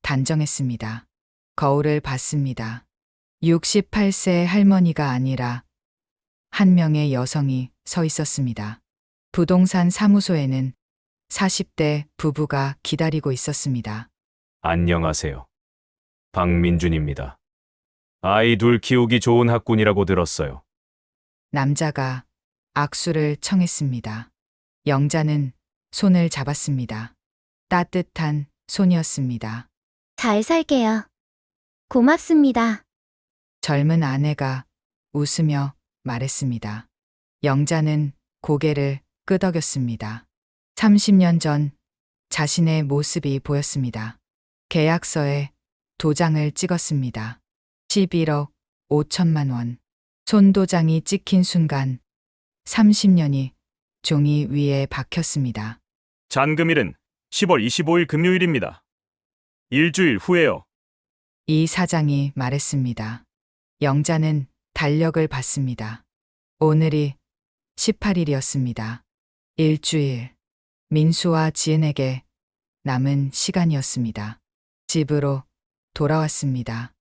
단정했습니다. 거울을 봤습니다. 68세 할머니가 아니라 한 명의 여성이 서 있었습니다. 부동산 사무소에는 40대 부부가 기다리고 있었습니다. 안녕하세요. 박민준입니다. 아이 둘 키우기 좋은 학군이라고 들었어요. 남자가 악수를 청했습니다. 영자는 손을 잡았습니다. 따뜻한 손이었습니다. 잘 살게요. 고맙습니다. 젊은 아내가 웃으며 말했습니다. 영자는 고개를 끄덕였습니다. 30년 전 자신의 모습이 보였습니다. 계약서에 도장을 찍었습니다. 11억 5천만 원. 손도장이 찍힌 순간 30년이 종이 위에 박혔습니다. 잔금일은 10월 25일 금요일입니다. 일주일 후에요. 이 사장이 말했습니다. 영자는 달력을 봤습니다. 오늘이 18일이었습니다. 일주일. 민수와 지은에게 남은 시간이었습니다. 집으로 돌아왔습니다.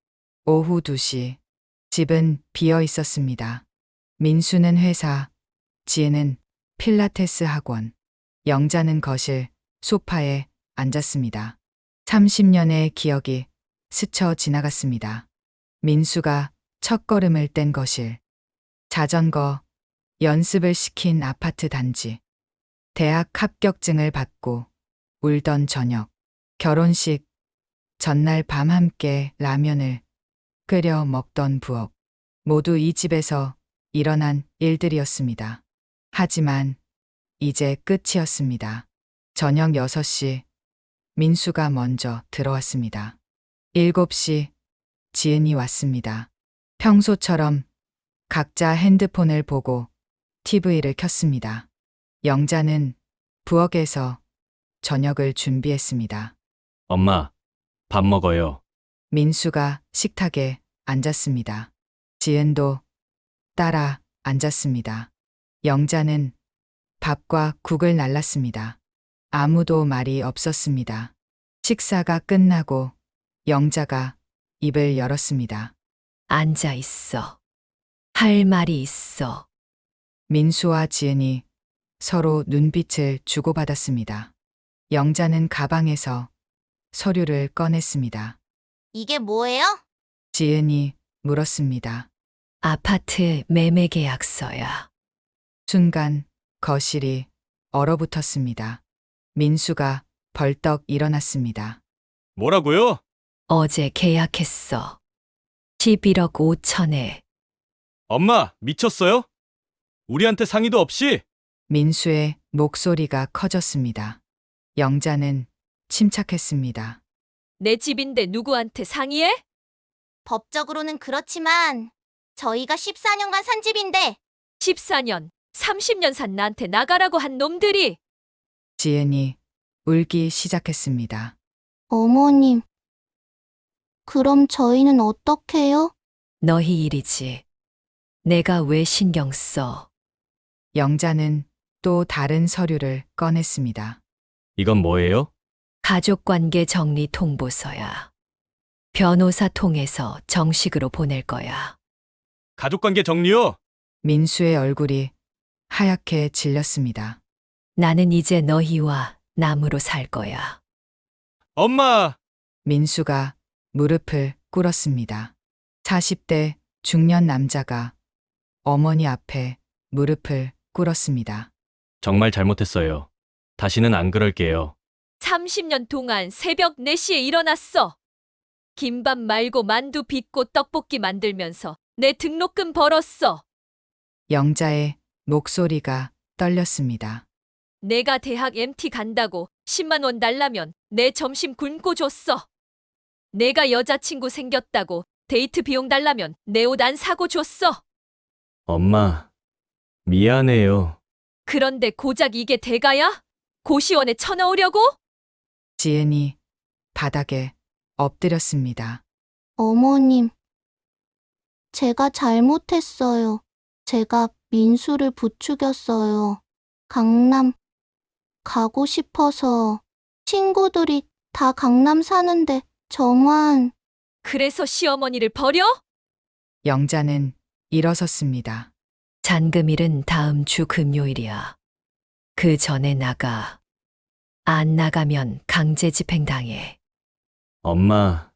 오후 2시. 집은 비어 있었습니다. 민수는 회사, 지은은 필라테스 학원, 영자는 거실, 소파에 앉았습니다. 30년의 기억이 스쳐 지나갔습니다. 민수가 첫걸음을 뗀 거실, 자전거, 연습을 시킨 아파트 단지, 대학 합격증을 받고 울던 저녁, 결혼식, 전날 밤 함께 라면을 끓여 먹던 부엌, 모두 이 집에서 일어난 일들이었습니다. 하지만 이제 끝이었습니다. 저녁 6시, 민수가 먼저 들어왔습니다. 7시, 지은이 왔습니다. 평소처럼 각자 핸드폰을 보고 TV를 켰습니다. 영자는 부엌에서 저녁을 준비했습니다. 엄마, 밥 먹어요. 민수가 식탁에 앉았습니다. 지은도 따라 앉았습니다. 영자는 밥과 국을 날랐습니다. 아무도 말이 없었습니다. 식사가 끝나고 영자가 입을 열었습니다. 앉아 있어. 할 말이 있어. 민수와 지은이 서로 눈빛을 주고받았습니다. 영자는 가방에서 서류를 꺼냈습니다. 이게 뭐예요? 지은이 물었습니다. 아파트 매매 계약서야. 순간 거실이 얼어붙었습니다. 민수가 벌떡 일어났습니다. 뭐라고요? 어제 계약했어. 11억 5천에. 엄마, 미쳤어요? 우리한테 상의도 없이? 민수의 목소리가 커졌습니다. 영자는 침착했습니다. 내 집인데 누구한테 상의해? 법적으로는 그렇지만 저희가 14년간 산 집인데 14년, 30년 산 나한테 나가라고 한 놈들이. 지은이 울기 시작했습니다. 어머님, 그럼 저희는 어떡해요? 너희 일이지. 내가 왜 신경 써? 영자는 또 다른 서류를 꺼냈습니다. 이건 뭐예요? 가족관계 정리 통보서야. 변호사 통해서 정식으로 보낼 거야. 가족관계 정리요? 민수의 얼굴이 하얗게 질렸습니다. 나는 이제 너희와 남으로 살 거야. 엄마! 민수가 무릎을 꿇었습니다. 40대 중년 남자가 어머니 앞에 무릎을 꿇었습니다. 정말 잘못했어요. 다시는 안 그럴게요. 30년 동안 새벽 4시에 일어났어. 김밥 말고 만두 빚고 떡볶이 만들면서 내 등록금 벌었어. 영자의 목소리가 떨렸습니다. 내가 대학 MT 간다고 10만 원 달라면 내 점심 굶고 줬어. 내가 여자친구 생겼다고 데이트 비용 달라면 내 옷 안 사고 줬어. 엄마, 미안해요. 그런데 고작 이게 대가야? 고시원에 쳐넣으려고? 지은이 바닥에 엎드렸습니다. 어머님, 제가 잘못했어요. 제가 민수를 부추겼어요. 강남 가고 싶어서 친구들이 다 강남 사는데 저만. 그래서 시어머니를 버려? 영자는 일어섰습니다. 잔금일은 다음 주 금요일이야. 그 전에 나가. 안 나가면 강제 집행당해. 엄마,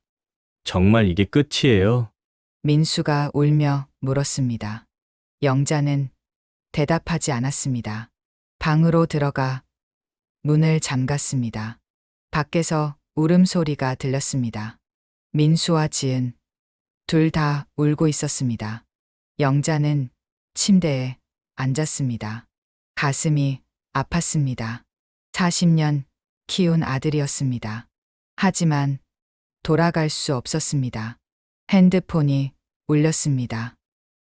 정말 이게 끝이에요? 민수가 울며 물었습니다. 영자는 대답하지 않았습니다. 방으로 들어가 문을 잠갔습니다. 밖에서 울음소리가 들렸습니다. 민수와 지은 둘 다 울고 있었습니다. 영자는 침대에 앉았습니다. 가슴이 아팠습니다. 40년 키운 아들이었습니다. 하지만 돌아갈 수 없었습니다. 핸드폰이 울렸습니다.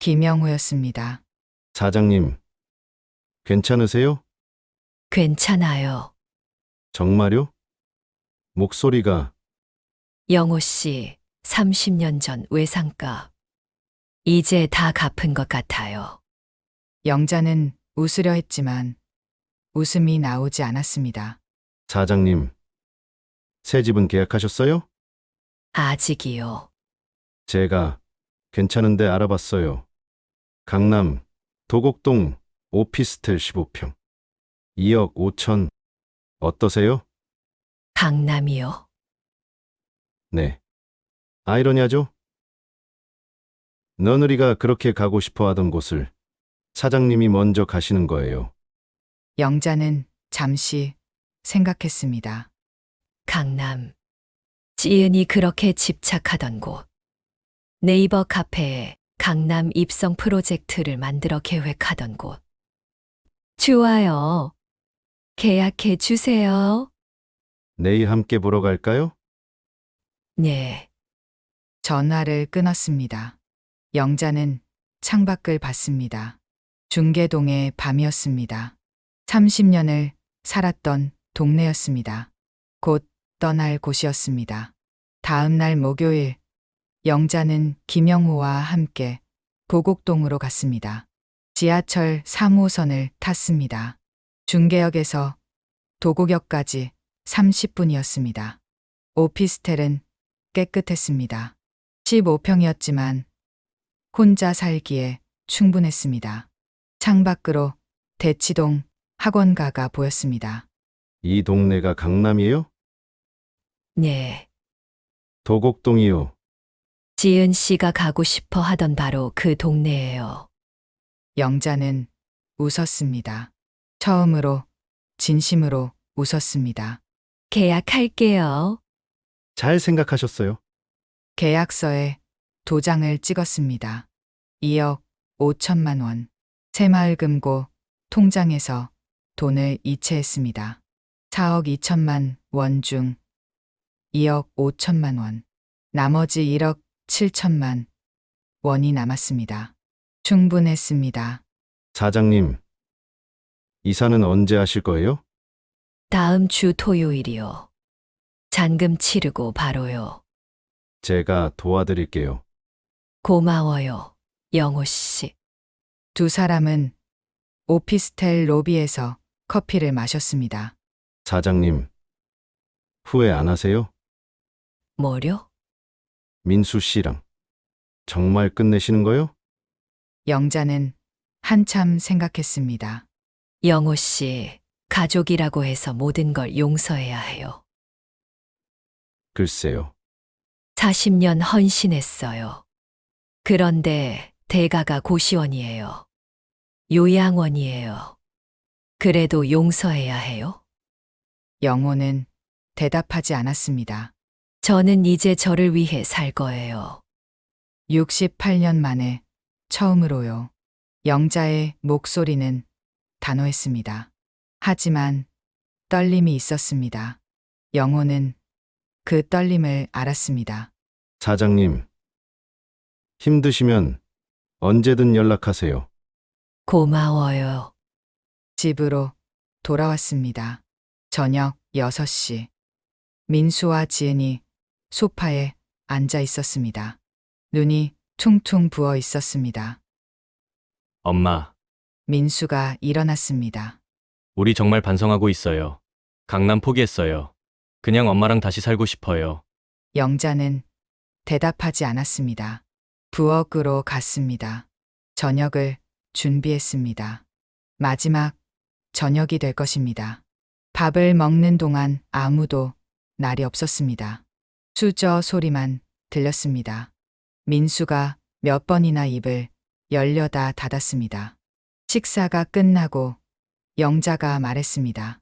김영호였습니다. 사장님, 괜찮으세요? 괜찮아요. 정말요? 목소리가 영호 씨, 30년 전 외상값. 이제 다 갚은 것 같아요. 영자는 웃으려 했지만 웃음이 나오지 않았습니다. 사장님, 새 집은 계약하셨어요? 아직이요. 제가 괜찮은데 알아봤어요. 강남 도곡동 오피스텔 15평. 2억 5천. 어떠세요? 강남이요. 네. 아이러니하죠? 너누리가 그렇게 가고 싶어 하던 곳을 사장님이 먼저 가시는 거예요. 영자는 잠시 생각했습니다. 강남. 지은이 그렇게 집착하던 곳. 네이버 카페에 강남 입성 프로젝트를 만들어 계획하던 곳. 좋아요. 계약해 주세요. 내일 함께 보러 갈까요? 네. 전화를 끊었습니다. 영자는 창밖을 봤습니다. 중계동의 밤이었습니다. 30년을 살았던 동네였습니다. 곧 떠날 곳이었습니다. 다음 날 목요일, 영자는 김영호와 함께 도곡동으로 갔습니다. 지하철 3호선을 탔습니다. 중계역에서 도곡역까지 30분이었습니다. 오피스텔은 깨끗했습니다. 15평이었지만 혼자 살기에 충분했습니다. 창밖으로 대치동 학원가가 보였습니다. 이 동네가 강남이에요? 네. 도곡동이요. 지은 씨가 가고 싶어 하던 바로 그 동네예요. 영자는 웃었습니다. 처음으로 진심으로 웃었습니다. 계약할게요. 잘 생각하셨어요? 계약서에 도장을 찍었습니다. 2억 5천만 원. 새마을금고 통장에서 돈을 이체했습니다. 4억 2천만 원 중 2억 5천만 원. 나머지 1억 7천만 원이 남았습니다. 충분했습니다. 사장님, 이사는 언제 하실 거예요? 다음 주 토요일이요. 잔금 치르고 바로요. 제가 도와드릴게요. 고마워요, 영호 씨. 두 사람은 오피스텔 로비에서 커피를 마셨습니다. 사장님, 후회 안 하세요? 뭐려? 민수 씨랑 정말 끝내시는 거요? 영자는 한참 생각했습니다. 영호 씨, 가족이라고 해서 모든 걸 용서해야 해요. 글쎄요. 40년 헌신했어요. 그런데 대가가 고시원이에요. 요양원이에요. 그래도 용서해야 해요? 영호는 대답하지 않았습니다. 저는 이제 저를 위해 살 거예요. 68년 만에 처음으로요. 영자의 목소리는 단호했습니다. 하지만 떨림이 있었습니다. 영호는 그 떨림을 알았습니다. 사장님, 힘드시면 언제든 연락하세요. 고마워요. 집으로 돌아왔습니다. 저녁 6시. 민수와 지은이 소파에 앉아 있었습니다. 눈이 퉁퉁 부어 있었습니다. 엄마, 민수가 일어났습니다. 우리 정말 반성하고 있어요. 강남 포기했어요. 그냥 엄마랑 다시 살고 싶어요. 영자는 대답하지 않았습니다. 부엌으로 갔습니다. 저녁을 준비했습니다. 마지막 저녁이 될 것입니다. 밥을 먹는 동안 아무도 날이 없었습니다. 수저 소리만 들렸습니다. 민수가 몇 번이나 입을 열려다 닫았습니다. 식사가 끝나고 영자가 말했습니다.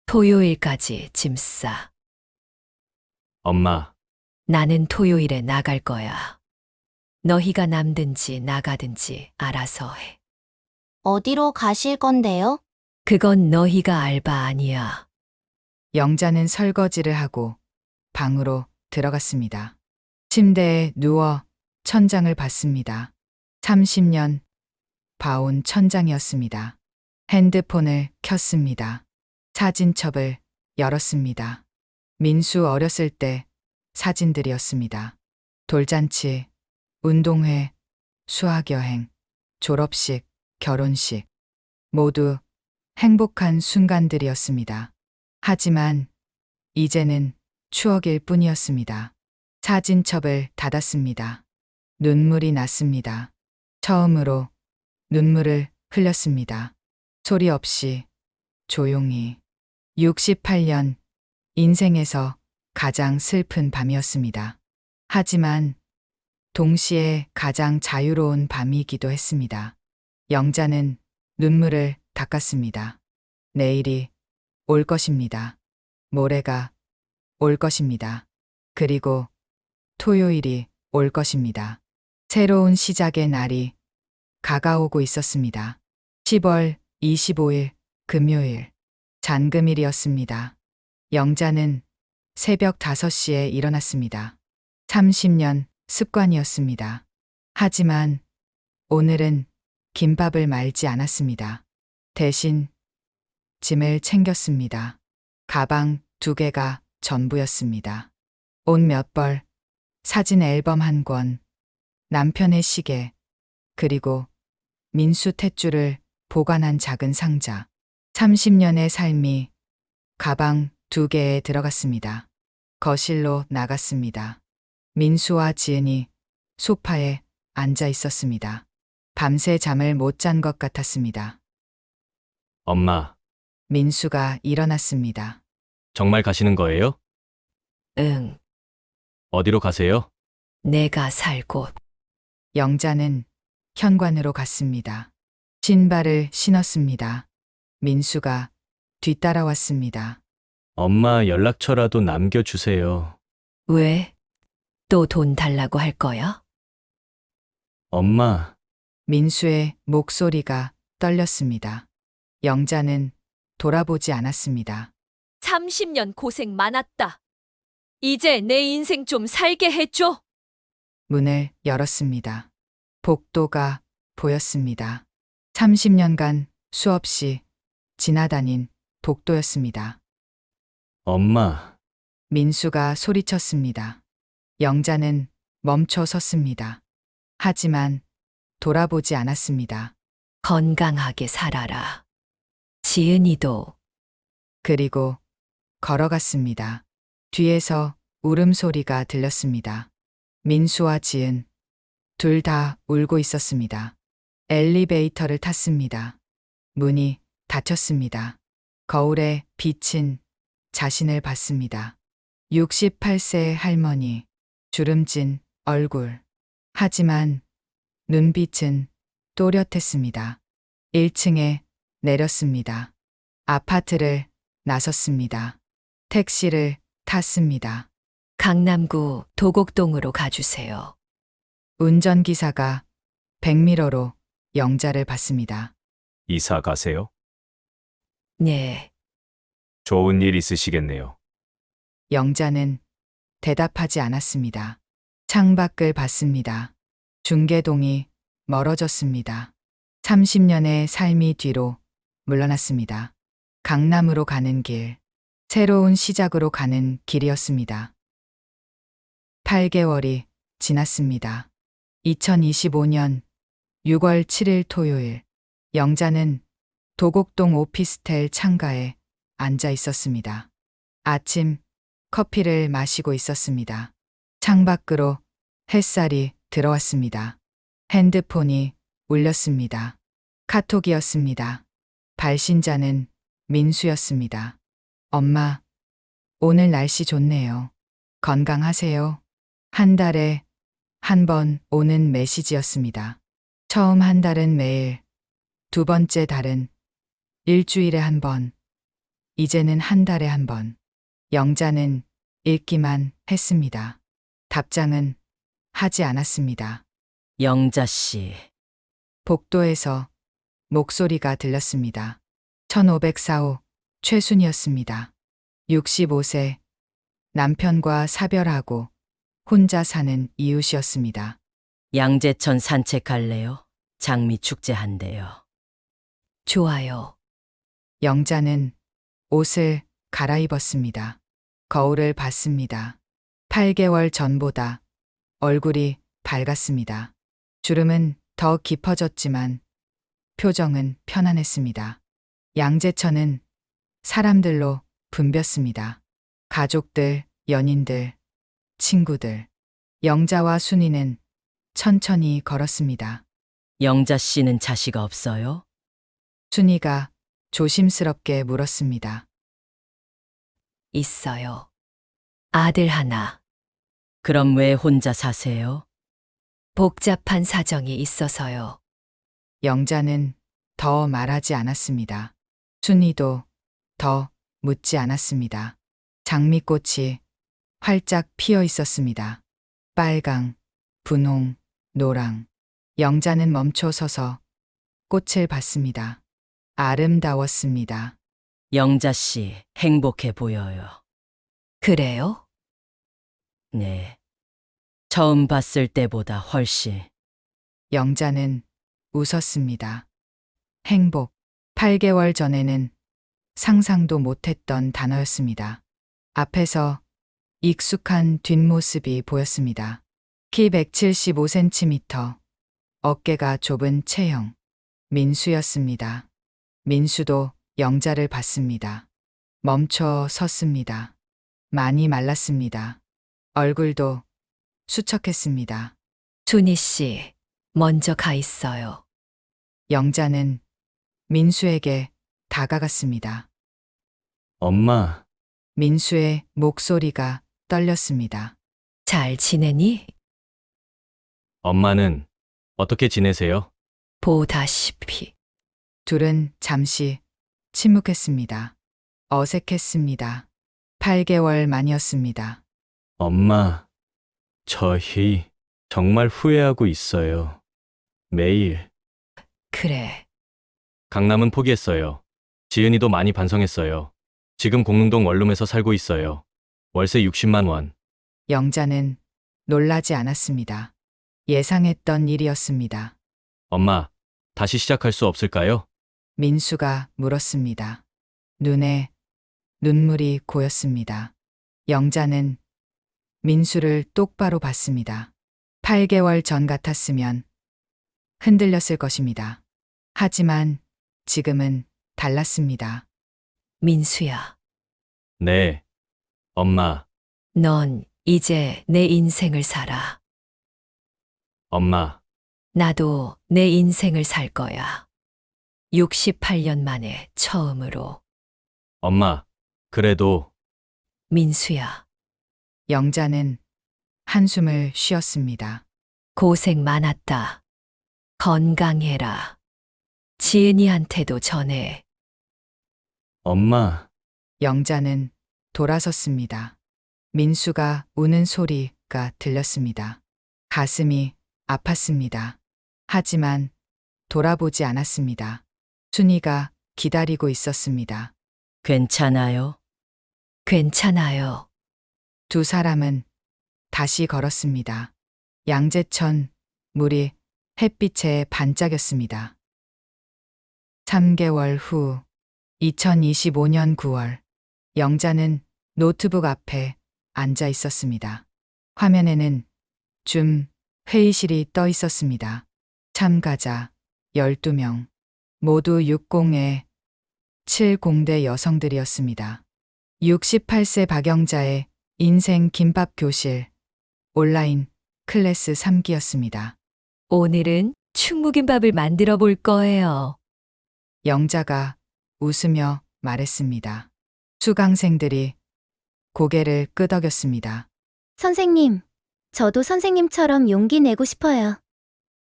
토요일까지 짐 싸. 엄마, 나는 토요일에 나갈 거야. 너희가 남든지 나가든지 알아서 해. 어디로 가실 건데요? 그건 너희가 알바 아니야. 영자는 설거지를 하고 방으로 들어갔습니다. 침대에 누워 천장을 봤습니다. 30년 봐온 천장이었습니다. 핸드폰을 켰습니다. 사진첩을 열었습니다. 민수 어렸을 때 사진들이었습니다. 돌잔치, 운동회, 수학여행, 졸업식, 결혼식. 모두 행복한 순간들이었습니다. 하지만 이제는 추억일 뿐이었습니다. 사진첩을 닫았습니다. 눈물이 났습니다. 처음으로 눈물을 흘렸습니다. 소리 없이 조용히. 68년 인생에서 가장 슬픈 밤이었습니다. 하지만 동시에 가장 자유로운 밤이기도 했습니다. 영자는 눈물을 닦았습니다. 내일이 올 것입니다. 모레가 올 것입니다. 그리고 토요일이 올 것입니다. 새로운 시작의 날이 가까우고 있었습니다. 10월 25일 금요일 잔금일이었습니다. 영자는 새벽 5시에 일어났습니다. 30년 습관이었습니다. 하지만 오늘은 김밥을 말지 않았습니다. 대신 짐을 챙겼습니다. 가방 2개가 전부였습니다. 옷 몇 벌 사진 앨범 한 권, 남편의 시계, 그리고 민수 탯줄을 보관한 작은 상자. 30년의 삶이 가방 2개에 들어갔습니다. 거실로 나갔습니다. 민수와 지은이 소파에 앉아 있었습니다. 밤새 잠을 못 잔 것 같았습니다. 엄마, 민수가 일어났습니다. 정말 가시는 거예요? 응, 어디로 가세요? 내가 살 곳. 영자는 현관으로 갔습니다. 신발을 신었습니다. 민수가 뒤따라왔습니다. 엄마 연락처라도 남겨주세요. 왜? 또 돈 달라고 할 거야? 엄마, 민수의 목소리가 떨렸습니다. 영자는 돌아보지 않았습니다. 30년 고생 많았다. 이제 내 인생 좀 살게 해줘. 문을 열었습니다. 복도가 보였습니다. 30년간 수없이 지나다닌 복도였습니다. 엄마, 민수가 소리쳤습니다. 영자는 멈춰 섰습니다. 하지만 돌아보지 않았습니다. 건강하게 살아라. 지은이도. 그리고 걸어갔습니다. 뒤에서 울음소리가 들렸습니다. 민수와 지은 둘 다 울고 있었습니다. 엘리베이터를 탔습니다. 문이 닫혔습니다. 거울에 비친 자신을 봤습니다. 68세 할머니, 주름진 얼굴. 하지만 눈빛은 또렷했습니다. 1층에 내렸습니다. 아파트를 나섰습니다. 택시를 탔습니다. 강남구 도곡동으로 가주세요. 운전기사가 백미러로 영자를 봤습니다. 이사 가세요? 네, 좋은 일 있으시겠네요. 영자는 대답하지 않았습니다. 창밖을 봤습니다. 중계동이 멀어졌습니다. 30년의 삶이 뒤로 물러났습니다. 강남으로 가는 길, 새로운 시작으로 가는 길이었습니다. 8개월이 지났습니다. 2025년 6월 7일 토요일, 영자는 도곡동 오피스텔 창가에 앉아 있었습니다. 아침 커피를 마시고 있었습니다. 창밖으로 햇살이 들어왔습니다. 핸드폰이 울렸습니다. 카톡이었습니다. 발신자는 민수였습니다. 엄마, 오늘 날씨 좋네요. 건강하세요. 한 달에 한 번 오는 메시지였습니다. 처음 한 달은 매일, 두 번째 달은 일주일에 한 번, 이제는 한 달에 한 번. 영자는 읽기만 했습니다. 답장은 하지 않았습니다. 영자 씨, 복도에서 목소리가 들렸습니다. 1504호 최순이었습니다. 65세, 남편과 사별하고 혼자 사는 이웃이었습니다. 양재천 산책할래요? 장미 축제한대요. 좋아요. 영자는 옷을 갈아입었습니다. 거울을 봤습니다. 8개월 전보다 얼굴이 밝았습니다. 주름은 더 깊어졌지만 표정은 편안했습니다. 양재천은 사람들로 붐볐습니다. 가족들, 연인들, 친구들. 영자와 순이는 천천히 걸었습니다. 영자 씨는 자식 없어요? 순이가 조심스럽게 물었습니다. 있어요. 아들 하나. 그럼 왜 혼자 사세요? 복잡한 사정이 있어서요. 영자는 더 말하지 않았습니다. 순이도 더 묻지 않았습니다. 장미꽃이 활짝 피어 있었습니다. 빨강, 분홍, 노랑. 영자는 멈춰 서서 꽃을 봤습니다. 아름다웠습니다. 영자 씨, 행복해 보여요. 그래요? 네. 처음 봤을 때보다 훨씬. 영자는 웃었습니다. 행복. 8개월 전에는 상상도 못했던 단어였습니다. 앞에서 익숙한 뒷모습이 보였습니다. 키 175cm, 어깨가 좁은 체형. 민수였습니다. 민수도 영자를 봤습니다. 멈춰 섰습니다. 많이 말랐습니다. 얼굴도 수척했습니다. 준희 씨, 먼저 가 있어요. 영자는 민수에게 다가갔습니다. 엄마, 민수의 목소리가 떨렸습니다. 잘 지내니? 엄마는 어떻게 지내세요? 보다시피. 둘은 잠시 침묵했습니다. 어색했습니다. 8개월 만이었습니다. 엄마, 저희 정말 후회하고 있어요. 매일. 그래. 강남은 포기했어요. 지은이도 많이 반성했어요. 지금 공릉동 원룸에서 살고 있어요. 월세 60만 원. 영자는 놀라지 않았습니다. 예상했던 일이었습니다. 엄마, 다시 시작할 수 없을까요? 민수가 물었습니다. 눈에 눈물이 고였습니다. 영자는 민수를 똑바로 봤습니다. 8개월 전 같았으면 흔들렸을 것입니다. 하지만 지금은 달랐습니다. 민수야, 네. 엄마, 넌 이제 내 인생을 살아. 엄마, 나도 내 인생을 살 거야. 68년 만에 처음으로. 엄마, 그래도 민수야, 영자는 한숨을 쉬었습니다. 고생 많았다. 건강해라. 지은이한테도 전해. 엄마, 영자는 돌아섰습니다. 민수가 우는 소리가 들렸습니다. 가슴이 아팠습니다. 하지만 돌아보지 않았습니다. 순이가 기다리고 있었습니다. 괜찮아요? 괜찮아요. 두 사람은 다시 걸었습니다. 양재천 물이 햇빛에 반짝였습니다. 3개월 후 2025년 9월 영자는 노트북 앞에 앉아 있었습니다. 화면에는 줌 회의실이 떠 있었습니다. 참가자 12명, 모두 60에 70대 여성들이었습니다. 68세 박영자의 인생 김밥 교실 온라인 클래스 3기였습니다. 오늘은 충무김밥을 만들어 볼 거예요. 영자가 웃으며 말했습니다. 수강생들이 고개를 끄덕였습니다. 선생님, 저도 선생님처럼 용기 내고 싶어요.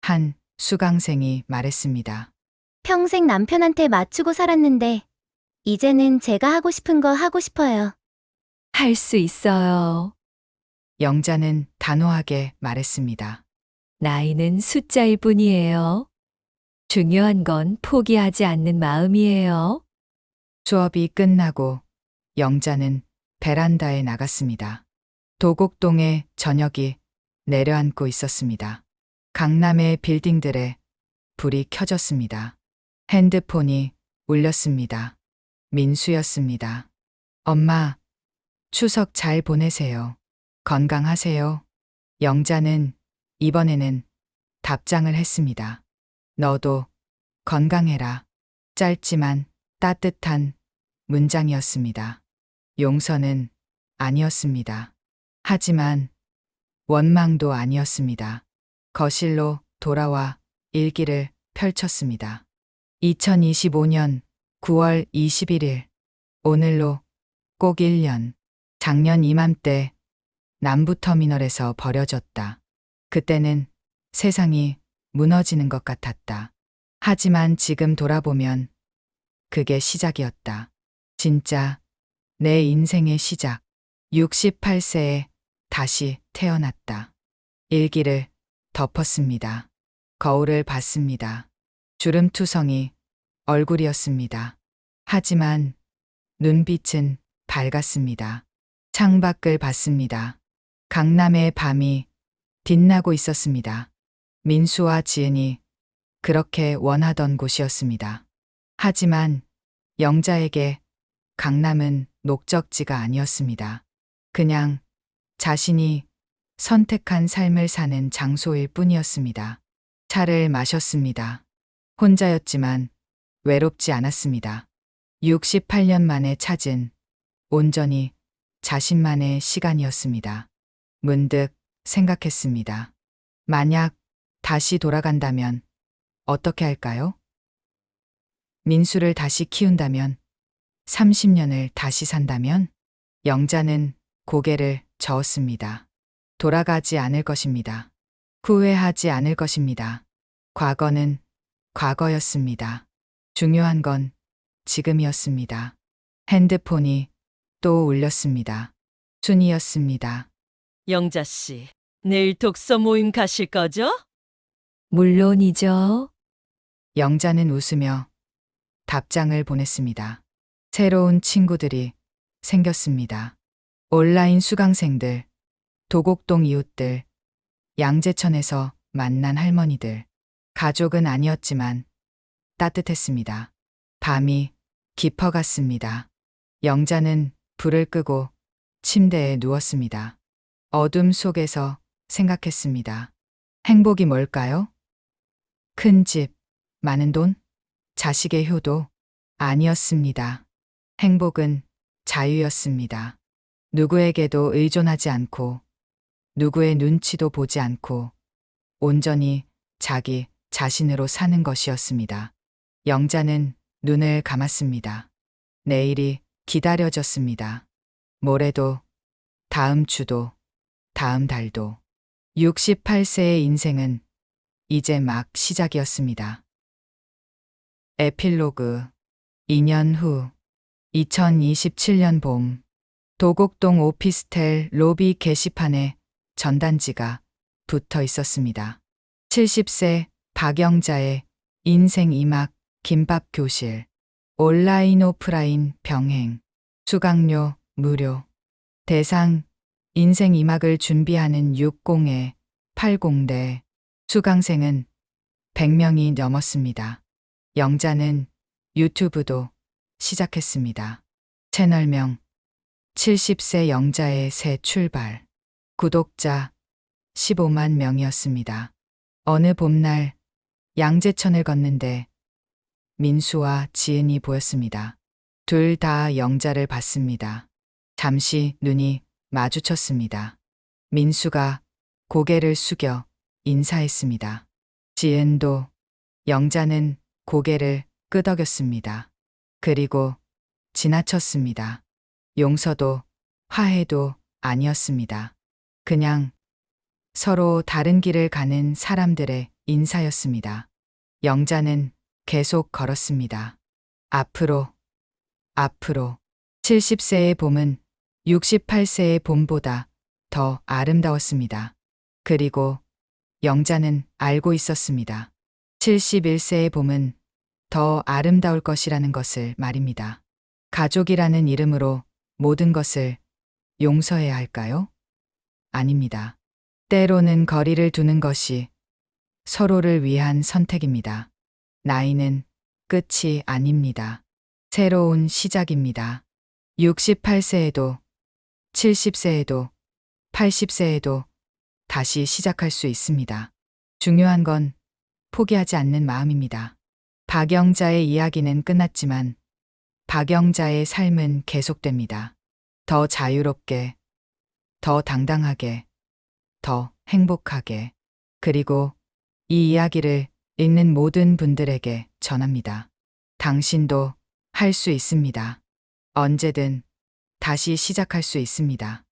한 수강생이 말했습니다. 평생 남편한테 맞추고 살았는데, 이제는 제가 하고 싶은 거 하고 싶어요. 할 수 있어요. 영자는 단호하게 말했습니다. 나이는 숫자일 뿐이에요. 중요한 건 포기하지 않는 마음이에요. 수업이 끝나고 영자는 베란다에 나갔습니다. 도곡동의 저녁이 내려앉고 있었습니다. 강남의 빌딩들에 불이 켜졌습니다. 핸드폰이 울렸습니다. 민수였습니다. 엄마, 추석 잘 보내세요. 건강하세요. 영자는 이번에는 답장을 했습니다. 너도 건강해라. 짧지만 따뜻한 문장이었습니다. 용서는 아니었습니다. 하지만 원망도 아니었습니다. 거실로 돌아와 일기를 펼쳤습니다. 2025년 9월 21일. 오늘로 꼭 1년. 작년 이맘때 남부터미널에서 버려졌다. 그때는 세상이 무너지는 것 같았다. 하지만 지금 돌아보면 그게 시작이었다. 진짜 내 인생의 시작. 68세에 다시 태어났다. 일기를 덮었습니다. 거울을 봤습니다. 주름투성이 얼굴이었습니다. 하지만 눈빛은 밝았습니다. 창밖을 봤습니다. 강남의 밤이 빛나고 있었습니다. 민수와 지은이 그렇게 원하던 곳이었습니다. 하지만 영자에게 강남은 목적지가 아니었습니다. 그냥 자신이 선택한 삶을 사는 장소일 뿐이었습니다. 차를 마셨습니다. 혼자였지만 외롭지 않았습니다. 68년 만에 찾은 온전히 자신만의 시간이었습니다. 문득 생각했습니다. 만약 다시 돌아간다면 어떻게 할까요? 민수를 다시 키운다면, 30년을 다시 산다면? 영자는 고개를 저었습니다. 돌아가지 않을 것입니다. 후회하지 않을 것입니다. 과거는 과거였습니다. 중요한 건 지금이었습니다. 핸드폰이 또 울렸습니다. 순이었습니다. 영자 씨, 내일 독서 모임 가실 거죠? 물론이죠. 영자는 웃으며 답장을 보냈습니다. 새로운 친구들이 생겼습니다. 온라인 수강생들, 도곡동 이웃들, 양재천에서 만난 할머니들. 가족은 아니었지만 따뜻했습니다. 밤이 깊어갔습니다. 영자는 불을 끄고 침대에 누웠습니다. 어둠 속에서 생각했습니다. 행복이 뭘까요? 큰 집, 많은 돈, 자식의 효도? 아니었습니다. 행복은 자유였습니다. 누구에게도 의존하지 않고, 누구의 눈치도 보지 않고, 온전히 자기 자신으로 사는 것이었습니다. 영자는 눈을 감았습니다. 내일이 기다려졌습니다. 모레도, 다음 주도, 다음 달도. 68세의 인생은 이제 막 시작이었습니다. 에필로그. 2년 후 2027년 봄 도곡동 오피스텔 로비 게시판에 전단지가 붙어 있었습니다. 70세 박영자의 인생 2막 김밥 교실. 온라인 오프라인 병행. 수강료 무료. 대상 인생 2막을 준비하는 60에 80대. 수강생은 100명이 넘었습니다. 영자는 유튜브도 시작했습니다. 채널명 70세 영자의 새 출발. 구독자 15만 명이었습니다. 어느 봄날 양재천을 걷는데 민수와 지은이 보였습니다. 둘 다 영자를 봤습니다. 잠시 눈이 마주쳤습니다. 민수가 고개를 숙여 인사했습니다. 지은도. 영자는 고개를 끄덕였습니다. 그리고 지나쳤습니다. 용서도 화해도 아니었습니다. 그냥 서로 다른 길을 가는 사람들의 인사였습니다. 영자는 계속 걸었습니다. 앞으로, 앞으로. 70세의 봄은 68세의 봄보다 더 아름다웠습니다. 그리고 영자는 알고 있었습니다. 71세의 봄은 더 아름다울 것이라는 것을 말입니다. 가족이라는 이름으로 모든 것을 용서해야 할까요? 아닙니다. 때로는 거리를 두는 것이 서로를 위한 선택입니다. 나이는 끝이 아닙니다. 새로운 시작입니다. 68세에도, 70세에도, 80세에도 다시 시작할 수 있습니다. 중요한 건 포기하지 않는 마음입니다. 박영자의 이야기는 끝났지만 박영자의 삶은 계속됩니다. 더 자유롭게, 더 당당하게, 더 행복하게. 그리고 이 이야기를 읽는 모든 분들에게 전합니다. 당신도 할 수 있습니다. 언제든 다시 시작할 수 있습니다.